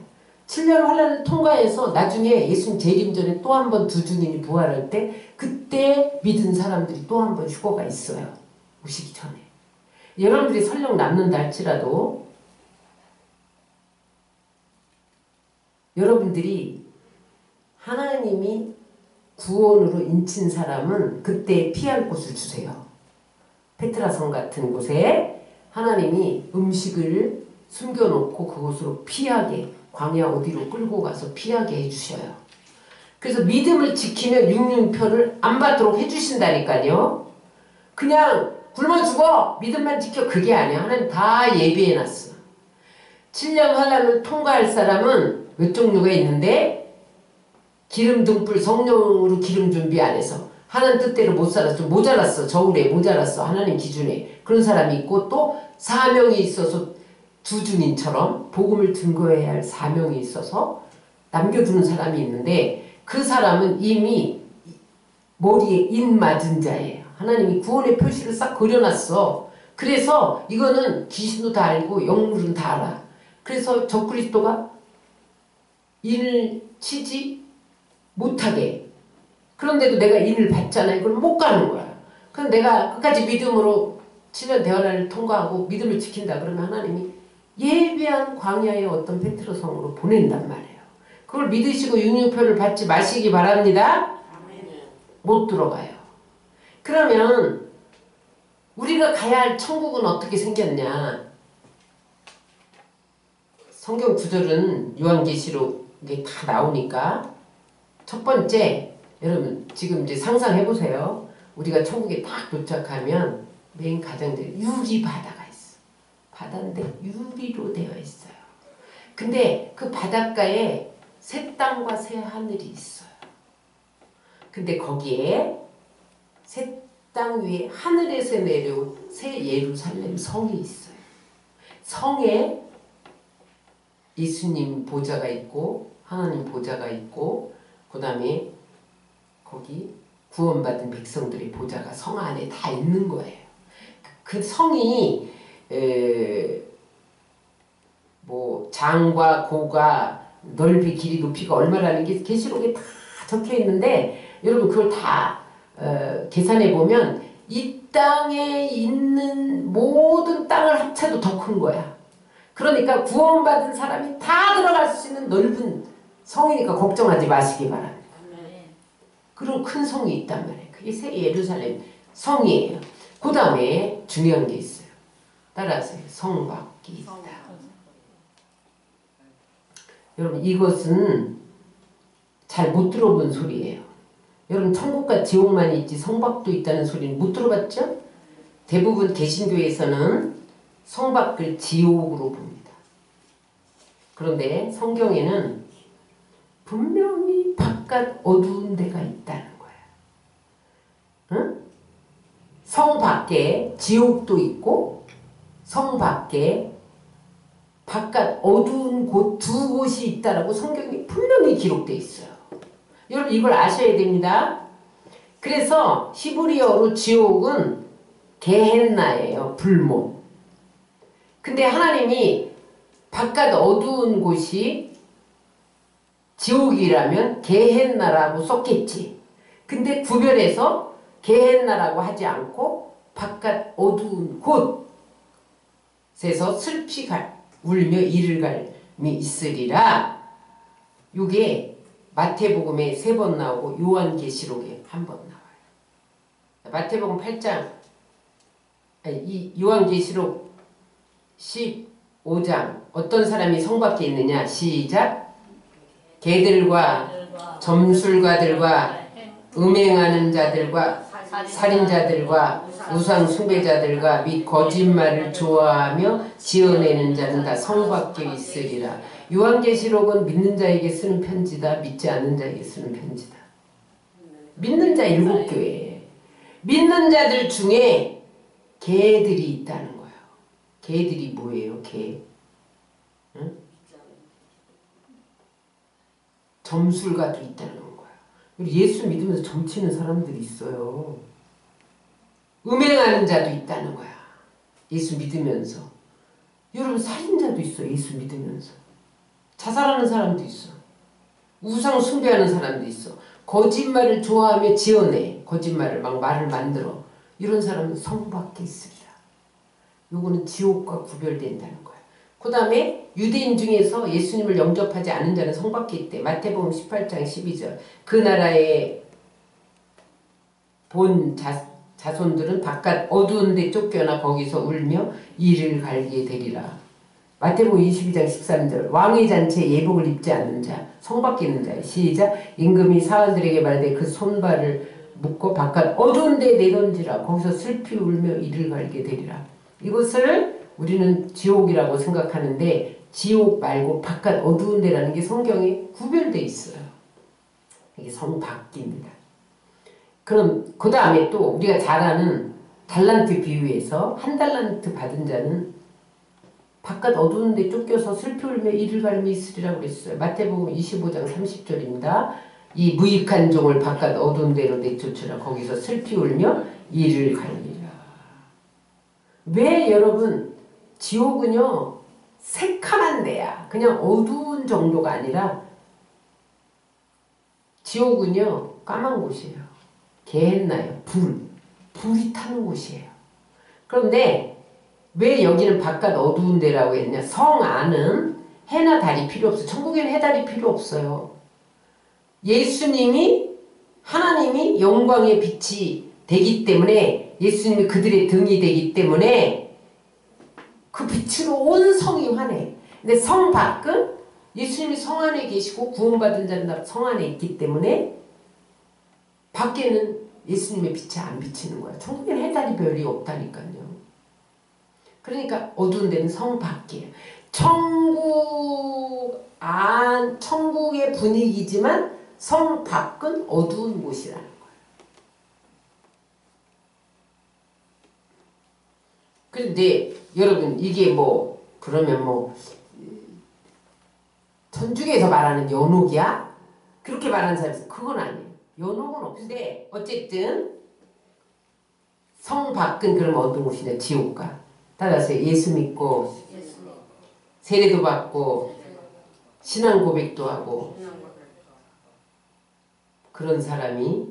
7년 환란을 통과해서 나중에 예수님 재림 전에 또 한 번 두 증인이 부활할 때 그때 믿은 사람들이 또 한 번 휴거가 있어요. 오시기 전에. 여러분들이 설령 남는다 할지라도 여러분들이 하나님이 구원으로 인친 사람은 그때 피할 곳을 주세요. 페트라성 같은 곳에 하나님이 음식을 숨겨놓고 그곳으로 피하게 광야 어디로 끌고 가서 피하게 해주셔요. 그래서 믿음을 지키면 666표를 안 받도록 해주신다니까요. 그냥 굶어 죽어 믿음만 지켜 그게 아니야. 하나님 다 예비해놨어. 7년 환란을 통과할 사람은 몇 종류가 있는데 기름 등불 성령으로 기름 준비 안 해서 하나님 뜻대로 못 살았어. 모자랐어. 저울에 모자랐어. 하나님 기준에. 그런 사람이 있고 또 사명이 있어서 두 증인처럼 복음을 증거해야 할 사명이 있어서 남겨두는 사람이 있는데 그 사람은 이미 머리에 인 맞은 자예요. 하나님이 구원의 표시를 싹 그려놨어. 그래서 이거는 귀신도 다 알고 영물은 다 알아. 그래서 적그리스도가 인을 치지 못하게. 그런데도 내가 인을 받잖아요. 그럼 못 가는 거야. 그럼 내가 끝까지 믿음으로 7년 대환란을 통과하고 믿음을 지킨다. 그러면 하나님이 예비한 광야의 어떤 페트로성으로 보낸단 말이에요. 그걸 믿으시고 666표를 받지 마시기 바랍니다. 못 들어가요. 그러면 우리가 가야 할 천국은 어떻게 생겼냐. 성경 구절은 요한계시록에 다 나오니까 첫 번째 여러분 지금 이제 상상해보세요. 우리가 천국에 딱 도착하면 메인 가정들이 유리 바다가 있어. 바다인데 유리로 되어 있어요. 근데 그 바닷가에 새 땅과 새 하늘이 있어요. 근데 거기에 새 땅 위에 하늘에서 내려온 새 예루살렘 성이 있어요. 성에 예수님 보좌가 있고 하나님 보좌가 있고 그 다음에 거기 구원받은 백성들의 보좌가 성 안에 다 있는 거예요. 그 성이 뭐 장과 고가 넓이 길이 높이가 얼마라는 게 계시록에 다 적혀 있는데 여러분 그걸 다 계산해 보면 이 땅에 있는 모든 땅을 합쳐도 더 큰 거야. 그러니까 구원받은 사람이 다 들어갈 수 있는 넓은 성이니까 걱정하지 마시기 바랍니다. 그런 큰 성이 있단 말이에요. 그게 새 예루살렘 성이에요. 그 다음에 중요한 게 있어요. 따라하세요. 성밖이 있다. 여러분 이것은 잘 못 들어본 소리예요. 여러분 천국과 지옥만 있지 성박도 있다는 소리는 못 들어봤죠? 대부분 개신교에서는 성박을 지옥으로 봅니다. 그런데 성경에는 분명히 바깥 어두운 데가 있다는 거예요. 응? 성 밖에 지옥도 있고 성 밖에 바깥 어두운 곳 두 곳이 있다라고 성경이 분명히 기록되어 있어요. 여러분 이걸 아셔야 됩니다. 그래서 히브리어로 지옥은 게헨나예요. 불못. 근데 하나님이 바깥 어두운 곳이 지옥이라면 게헨나라고 썼겠지. 근데 구별해서 게헨나라고 하지 않고 바깥 어두운 곳에서 슬피 울며 이를 갈미 있으리라. 이게 마태복음에 3번 나오고 요한계시록에 1번 나와요. 마태복음 8장, 요한계시록 15장 어떤 사람이 성 밖에 있느냐? 시작. 개들과 점술가들과 음행하는 자들과 살인자들과 우상 숭배자들과 및 거짓말을 좋아하며 지어내는 자는 다 성 밖에 있으리라. 요한계시록은 믿는 자에게 쓰는 편지다. 믿지 않는 자에게 쓰는 편지다. 믿는 자 7교회. 믿는 자들 중에 개들이 있다는 거예요. 개들이 뭐예요? 개. 응? 점술가도 있다는 거예요. 예수 믿으면서 점치는 사람들이 있어요. 음행하는 자도 있다는 거야. 예수 믿으면서. 여러분 살인자도 있어. 예수 믿으면서. 자살하는 사람도 있어. 우상 숭배하는 사람도 있어. 거짓말을 좋아하며 지어내. 거짓말을 막 말을 만들어. 이런 사람은 성 밖에 있으리라. 요거는 지옥과 구별된다는 거야. 그 다음에 유대인 중에서 예수님을 영접하지 않은 자는 성 밖에 있대. 마태복음 18장 12절. 그 나라의 본 자손들은 바깥 어두운 데 쫓겨나 거기서 울며 이를 갈게 되리라. 마태복음 22장 13절. 왕의 잔치에 예복을 입지 않는 자, 성 밖에 있는 자. 시작. 임금이 사원들에게 말하되 그 손발을 묶고 바깥 어두운 데 내던지라. 거기서 슬피 울며 이를 갈게 되리라. 이것을 우리는 지옥이라고 생각하는데 지옥 말고 바깥 어두운 데라는 게 성경에 구별되어 있어요. 이게 성 밖입니다. 그럼 그 다음에 또 우리가 잘 아는 달란트 비유에서 1달란트 받은 자는 바깥 어두운 데 쫓겨서 슬피 울며 이를 갈미 있으리라고 그랬어요. 마태복음 25장 30절입니다. 이 무익한 종을 바깥 어두운 데로 내쫓으라. 거기서 슬피 울며 이를 갈미라. 왜 여러분 지옥은요 새카만 데야. 그냥 어두운 정도가 아니라 지옥은요 까만 곳이에요. 게헨나요. 불이 타는 곳이에요. 그런데 왜 여기는 바깥 어두운 데라고 했냐? 성 안은 해나 달이 필요 없어요. 천국에는 해달이 필요 없어요. 예수님이 하나님이 영광의 빛이 되기 때문에 예수님이 그들의 등이 되기 때문에 그 빛으로 온 성이 환해. 근데 성 밖은 예수님이 성 안에 계시고 구원받은 자는 다 성 안에 있기 때문에 밖에는 예수님의 빛이 안 비치는 거야. 천국에는 해달이 별이 없다니까요. 그러니까 어두운 데는 성 밖이에요. 천국의 분위기지만 성 밖은 어두운 곳이라는 거예요. 그런데 여러분 이게 뭐 그러면 뭐 전중에서 말하는 연옥이야? 그렇게 말하는 사람이 있어요. 그건 아니에요. 연옥은 없는데 어쨌든 성 밖은 그럼 어떤 곳이냐? 지옥가. 따라서 예수 믿고 세례도 받고 신앙 고백도 하고 그런 사람이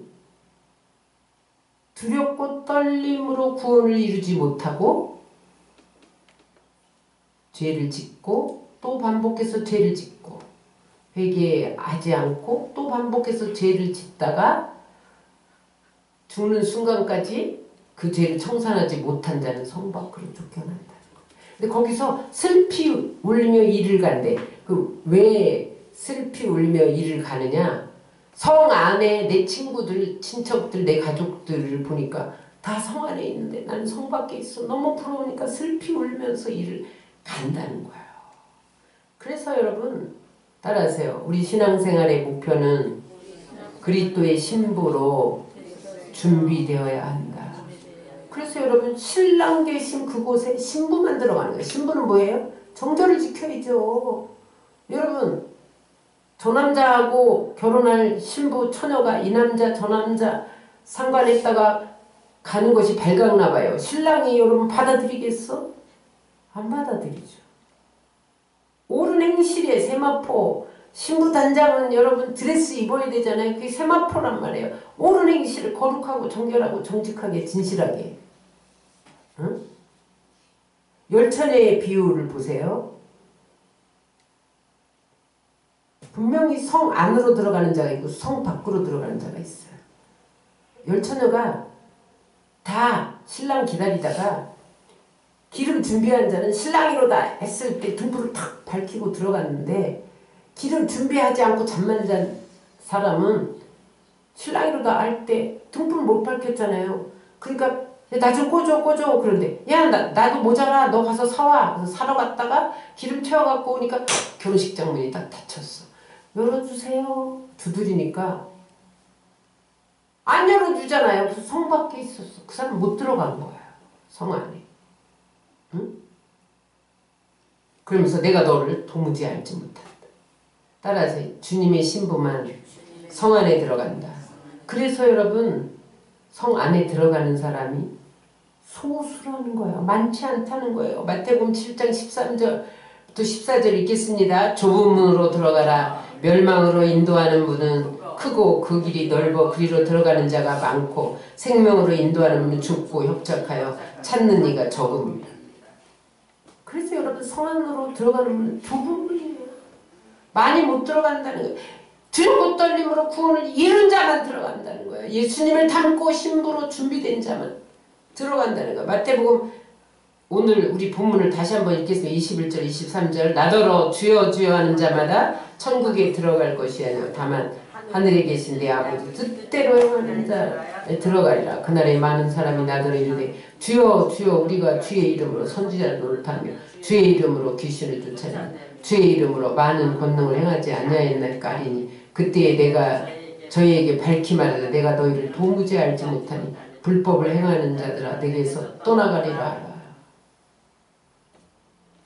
두렵고 떨림으로 구원을 이루지 못하고 죄를 짓고 또 반복해서 죄를 짓고 회개하지 않고 또 반복해서 죄를 짓다가 죽는 순간까지 그 죄를 청산하지 못한 자는 성 밖으로 쫓겨난다. 근데 거기서 슬피 울며 이를 간대. 왜 슬피 울며 이를 가느냐? 성 안에 내 친구들, 친척들, 내 가족들을 보니까 다 성 안에 있는데 나는 성 밖에 있어. 너무 부러우니까 슬피 울면서 일을 간다는 거예요. 그래서 여러분 따라하세요. 우리 신앙생활의 목표는 그리스도의 신부로 준비되어야 한다. 그래서 여러분 신랑 계신 그곳에 신부만 들어가는 거예요. 신부는 뭐예요? 정절을 지켜야죠. 여러분 저 남자하고 결혼할 신부 처녀가 이 남자 저 남자 상관했다가 가는 것이 발각나 봐요. 신랑이 여러분 받아들이겠어? 안 받아들이죠. 옳은 행실에 세마포 신부 단장은 여러분 드레스 입어야 되잖아요. 그게 세마포란 말이에요. 옳은 행실을 거룩하고 정결하고 정직하게 진실하게. 응? 열처녀의 비유를 보세요. 분명히 성 안으로 들어가는 자가 있고 성 밖으로 들어가는 자가 있어요. 열처녀가 다 신랑 기다리다가 기름 준비한 자는 신랑이로다 했을 때 등불을 탁 밝히고 들어갔는데 기름 준비하지 않고 잠만 잔 사람은 신랑이로다 할 때 등불을 못 밝혔잖아요. 그러니까 나 좀 꺼줘 그런데 야 나도 모자라 너 가서 사와. 그래서 사러 갔다가 기름 채워갖고 오니까 결혼식장 문이 딱 닫혔어. 열어주세요. 두드리니까 안 열어주잖아요. 그래서 성 밖에 있었어. 그 사람 못 들어간 거야. 성 안에. 응? 그러면서 내가 너를 도무지 알지 못한다. 따라서 주님의 신부만 성 안에 들어간다. 그래서 여러분 성 안에 들어가는 사람이 소수라는 거예요. 많지 않다는 거예요. 마태복음 7장 13절부터 14절 읽겠습니다. 좁은 문으로 들어가라. 멸망으로 인도하는 문은 크고 그 길이 넓어 그리로 들어가는 자가 많고 생명으로 인도하는 문은 좁고 협착하여 찾는 이가 적음이다. 그래서 여러분 성 안으로 들어가는 문은 좁은 문이에요. 많이 못 들어간다는 거예요. 두렵고 떨림으로 구원을 이룬 자만 들어간다는 거예요. 예수님을 닮고 신부로 준비된 자만 들어간다는 거예요. 마태복음 오늘 우리 본문을 다시 한번 읽겠습니다. 21절 23절 나더러 주여 주여 하는 자마다 천국에 들어갈 것이 아니요 다만 하늘에 계신 내 아버지 뜻대로 행하는 자에 들어가리라. 그날에 많은 사람이 나더러 이르되 주여 주여 우리가 주의 이름으로 선지자를 노릇하며 주의 이름으로 귀신을 쫓아내며 주의 이름으로 많은 권능을 행하지 아니하였나이까 하리니 그때에 내가 저희에게 밝히 말하되 내가 너희를 도무지 알지 못하니 불법을 행하는 자들아 내게서 떠나가리라 하라.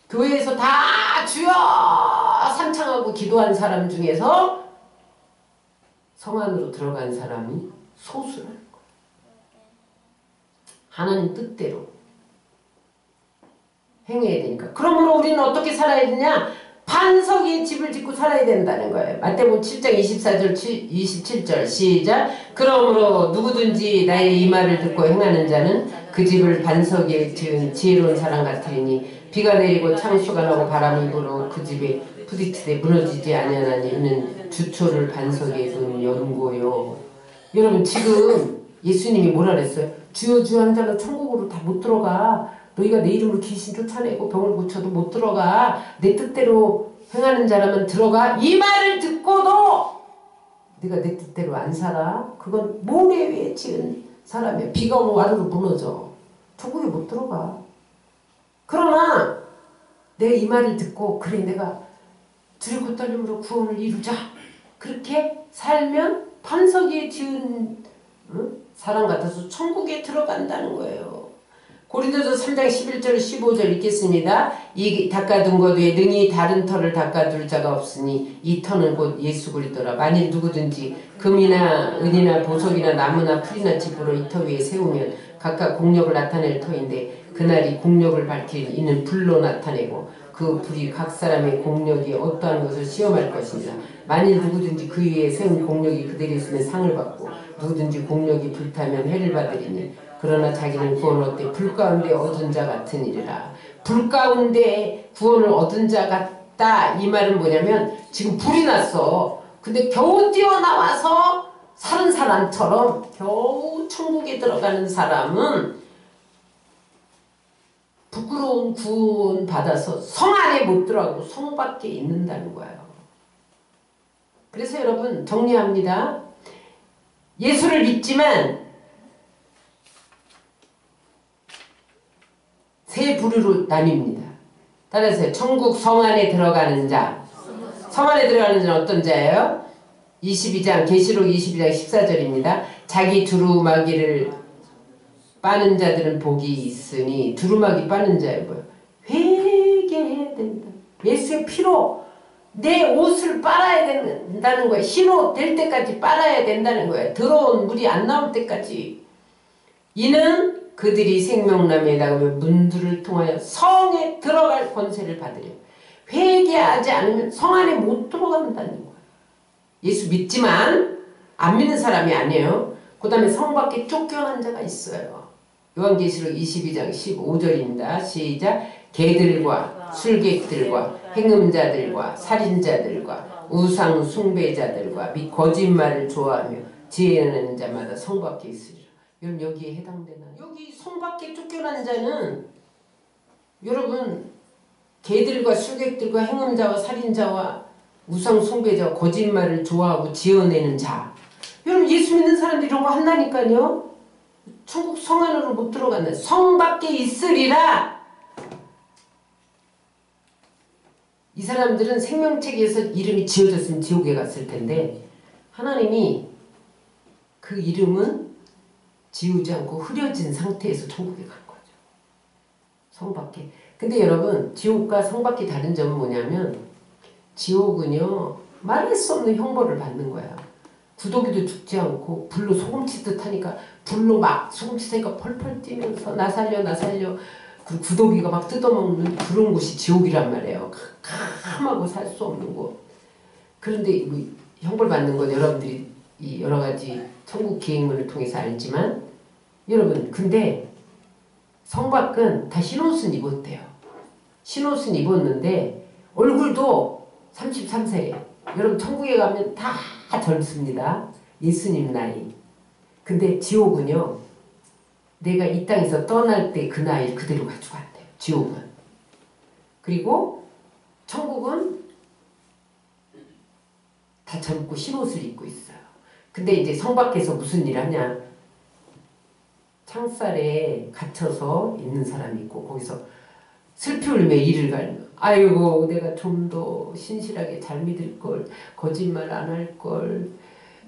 교회에서 다 주여 삼창하고 기도한 사람 중에서 성 안으로 들어간 사람이 소수라는 거예요. 하나님 뜻대로 행해야 되니까. 그러므로 우리는 어떻게 살아야 되냐? 반석의 집을 짓고 살아야 된다는 거예요. 마태복음 7장 24절 27절 시작. 그러므로 누구든지 나의 이 말을 듣고 행하는 자는 그 집을 반석에 지은 지혜로운 사람 같으니 비가 내리고 창수가 나고 바람이 불어 그 집에 부딪히되 무너지지 아니하나니 이는 주초를 반석에 둔 연고요. 여러분 지금 예수님이 뭐라 그랬어요? 주여 주여 하는 자는 천국으로 다 못 들어가. 너희가 내 이름으로 귀신 쫓아내고 병을 고쳐도 못 들어가. 내 뜻대로 행하는 자라면 들어가. 이 말을 듣고도 네가 내 뜻대로 안 살아. 그건 모래 위에 지은 사람이야. 비가 오면 와르르 무너져. 천국에 못 들어가. 그러나 내가 이 말을 듣고 그래 내가 두렵고 떨림으로 구원을 이루자. 그렇게 살면 반석 위에 지은 사람 같아서 천국에 들어간다는 거예요. 고린도서 3장 11절 15절 읽겠습니다. 이 닦아둔 것 외에 능히 다른 터를 닦아둘 자가 없으니 이 터는 곧 예수 그리스도라. 만일 누구든지 금이나 은이나 보석이나 나무나 풀이나 집으로 이 터 위에 세우면 각각 공력을 나타낼 터인데 그날이 공력을 밝힐 이는 불로 나타내고 그 불이 각 사람의 공력이 어떠한 것을 시험할 것입니다. 만일 누구든지 그 위에 세운 공력이 그대로 있으면 상을 받고 누구든지 공력이 불타면 해를 받으리니 그러나 자기는 구원을 얻되 불 가운데 얻은 자 같은 일이라. 불 가운데 구원을 얻은 자 같다. 이 말은 뭐냐면 지금 불이 났어. 근데 겨우 뛰어나와서 사는 사람처럼 겨우 천국에 들어가는 사람은 부끄러운 구원 받아서 성 안에 못 들어가고 성 밖에 있는다는 거예요. 그래서 여러분 정리합니다. 예수를 믿지만 세 부류로 나뉩니다. 따라서 천국 성 안에 들어가는 자. 성 안에 들어가는 자는 어떤 자예요? 22장 계시록 22장 14절입니다. 자기 두루마기를 빠는 자들은 복이 있으니 두루마기 빠는 자예요. 뭐예요? 회개해야 된다. 예수의 피로 내 옷을 빨아야 된다는 거예요. 흰옷 될 때까지 빨아야 된다는 거예요. 더러운 물이 안 나올 때까지. 이는 그들이 생명나무에 닿으면 문들을 통하여 성에 들어갈 권세를 받으려. 회개하지 않으면 성 안에 못 들어간다는 거예요. 예수 믿지만 안 믿는 사람이 아니에요. 그 다음에 성 밖에 쫓겨난 자가 있어요. 요한계시록 22장 15절입니다. 시작. 개들과 술객들과 행음자들과 살인자들과 우상 숭배자들과 및 거짓말을 좋아하며 지혜는 자마다 성 밖에 있으리라. 여러분 여기에 해당되나요? 여기 성 밖에 쫓겨난 자는 여러분 개들과 술객들과 행음자와 살인자와 우상 숭배자와 거짓말을 좋아하고 지어내는 자. 여러분 예수 믿는 사람들이 이런 거 한다니까요. 천국 성 안으로 못 들어가는 성 밖에 있으리라. 이 사람들은 생명책에서 이름이 지어졌으면 지옥에 갔을 텐데 하나님이 그 이름은 지우지 않고 흐려진 상태에서 천국에 간 거죠. 성 밖에. 근데 여러분 지옥과 성 밖에 다른 점은 뭐냐면 지옥은요 말할 수 없는 형벌을 받는 거야. 구더기도 죽지 않고 불로 소금치듯 하니까 불로 막 소금치니까 펄펄 뛰면서 나 살려 나 살려. 그리고 구더기가 막 뜯어먹는 그런 곳이 지옥이란 말이에요. 캄캄하고 살 수 없는 곳. 그런데 형벌 받는 건 여러분들이 이 여러 가지 천국 기행문을 통해서 알지만 여러분 근데 성 밖은 다 흰옷은 입었대요. 흰옷은 입었는데 얼굴도 33세예요. 여러분 천국에 가면 다 젊습니다. 예수님 나이. 근데 지옥은요. 내가 이 땅에서 떠날 때 그 나이를 그대로 가지고 간대요. 지옥은. 그리고 천국은 다 젊고 흰옷을 입고 있어요. 근데 이제 성 밖에서 무슨 일 하냐. 창살에 갇혀서 있는 사람이 있고 거기서 슬피 울며 이를 갈며 아이고 내가 좀 더 신실하게 잘 믿을걸 거짓말 안 할걸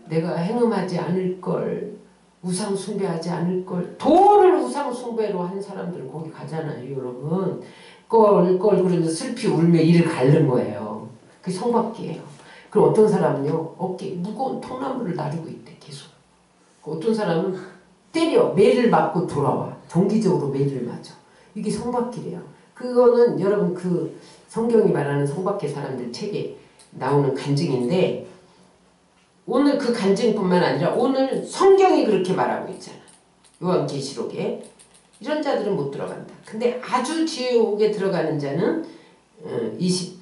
내가 행음하지 않을걸 우상 숭배하지 않을걸 도를 우상 숭배로 한 사람들은 거기 가잖아요 여러분. 걸 그러면서 슬피 울며 이를 갈는 거예요. 그게 성밖이에요. 그럼 어떤 사람은요 어깨에 무거운 통나무를 나르고 있대 계속. 어떤 사람은 때려 매를 맞고 돌아와. 정기적으로 매를 맞아. 이게 성밖이래요. 그거는 여러분 그 성경이 말하는 성밖의 사람들 책에 나오는 간증인데 오늘 그 간증뿐만 아니라 오늘 성경이 그렇게 말하고 있잖아. 요한계시록에. 이런 자들은 못 들어간다. 근데 아주 지옥에 들어가는 자는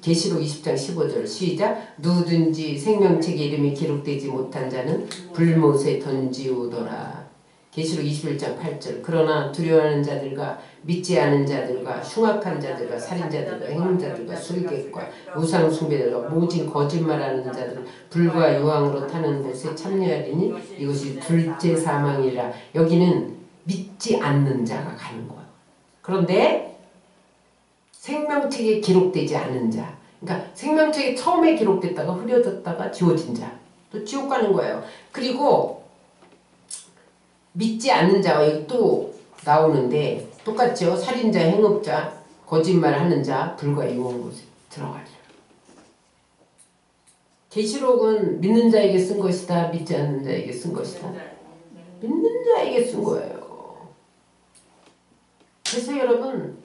계시록 20장 15절 시작. 누구든지 생명책에 이름이 기록되지 못한 자는 불못에 던지우더라. 계시록 21장 8절. 그러나 두려워하는 자들과 믿지 않은 자들과 흉악한 자들과 살인자들과 행음자들과 술객과 우상 숭배자들과 모진 거짓말하는 자들은 불과 유황으로 타는 곳에 참여하리니 이것이 둘째 사망이라. 여기는 믿지 않는 자가 가는 거예요. 그런데 생명책에 기록되지 않은 자, 그러니까 생명책에 처음에 기록됐다가 흐려졌다가 지워진 자, 또 지옥 가는 거예요. 그리고 믿지 않는 자가 여기 또 나오는데 똑같죠. 살인자, 행업자, 거짓말하는 자, 불과 유황 곳에 들어가리라. 계시록은 믿는 자에게 쓴 것이다. 믿지 않는 자에게 쓴 것이다. 믿는 자에게 쓴 거예요. 그래서 여러분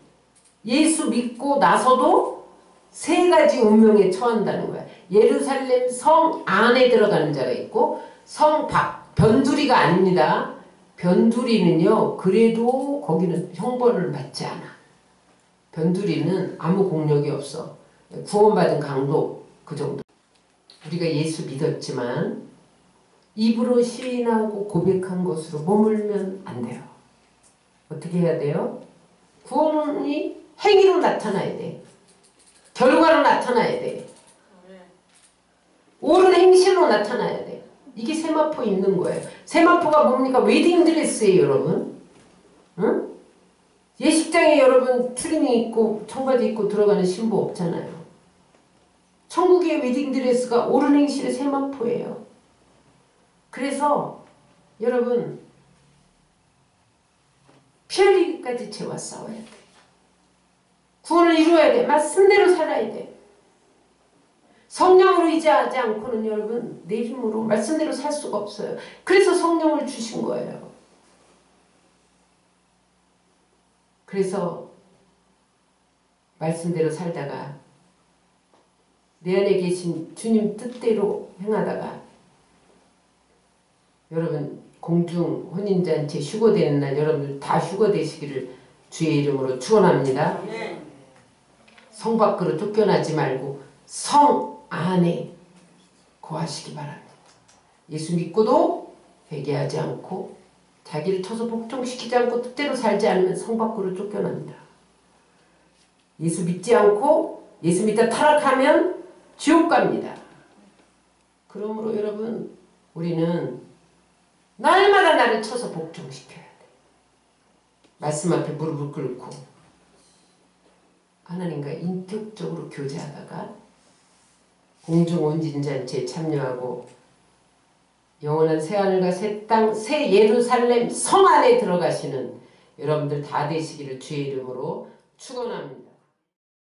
예수 믿고 나서도 세 가지 운명에 처한다는 거야. 예루살렘 성 안에 들어가는 자가 있고 성 밖, 변두리가 아닙니다. 변두리는요. 그래도 거기는 형벌을 받지 않아. 변두리는 아무 공력이 없어. 구원받은 강도 그 정도. 우리가 예수 믿었지만 입으로 시인하고 고백한 것으로 머물면 안 돼요. 어떻게 해야 돼요? 구원이 행위로 나타나야 돼. 결과로 나타나야 돼. 옳은 행실로 나타나야 돼. 이게 세마포 입는 거예요. 세마포가 뭡니까? 웨딩드레스예요, 여러분. 응? 예식장에 여러분 추리닝 입고 청바지 입고 들어가는 신부 없잖아요. 천국의 웨딩드레스가 옳은 행실의 세마포예요. 그래서 여러분 피 흘리기까지 죄와 싸워야 돼. 구원을 이루어야 돼. 말씀대로 살아야 돼. 성령으로 의지하지 않고는 여러분 내 힘으로 말씀대로 살 수가 없어요. 그래서 성령을 주신 거예요. 그래서 말씀대로 살다가 내 안에 계신 주님 뜻대로 행하다가 여러분 공중 혼인잔치 휴거되는 날 여러분들 다 휴거되시기를 주의 이름으로 축원합니다. 성 밖으로 쫓겨나지 말고 성 안에 거하시기 바랍니다. 예수 믿고도 회개하지 않고 자기를 쳐서 복종시키지 않고 뜻대로 살지 않으면 성 밖으로 쫓겨납니다. 예수 믿지 않고 예수 믿다 타락하면 지옥 갑니다. 그러므로 여러분 우리는 날마다 나를 쳐서 복종시켜야 돼. 말씀 앞에 무릎을 꿇고 하나님과 인격적으로 교제하다가 공중온진잔치에 참여하고 영원한 새하늘과 새 땅, 새 예루살렘 성 안에 들어가시는 여러분들 다 되시기를 주의 이름으로 축원합니다.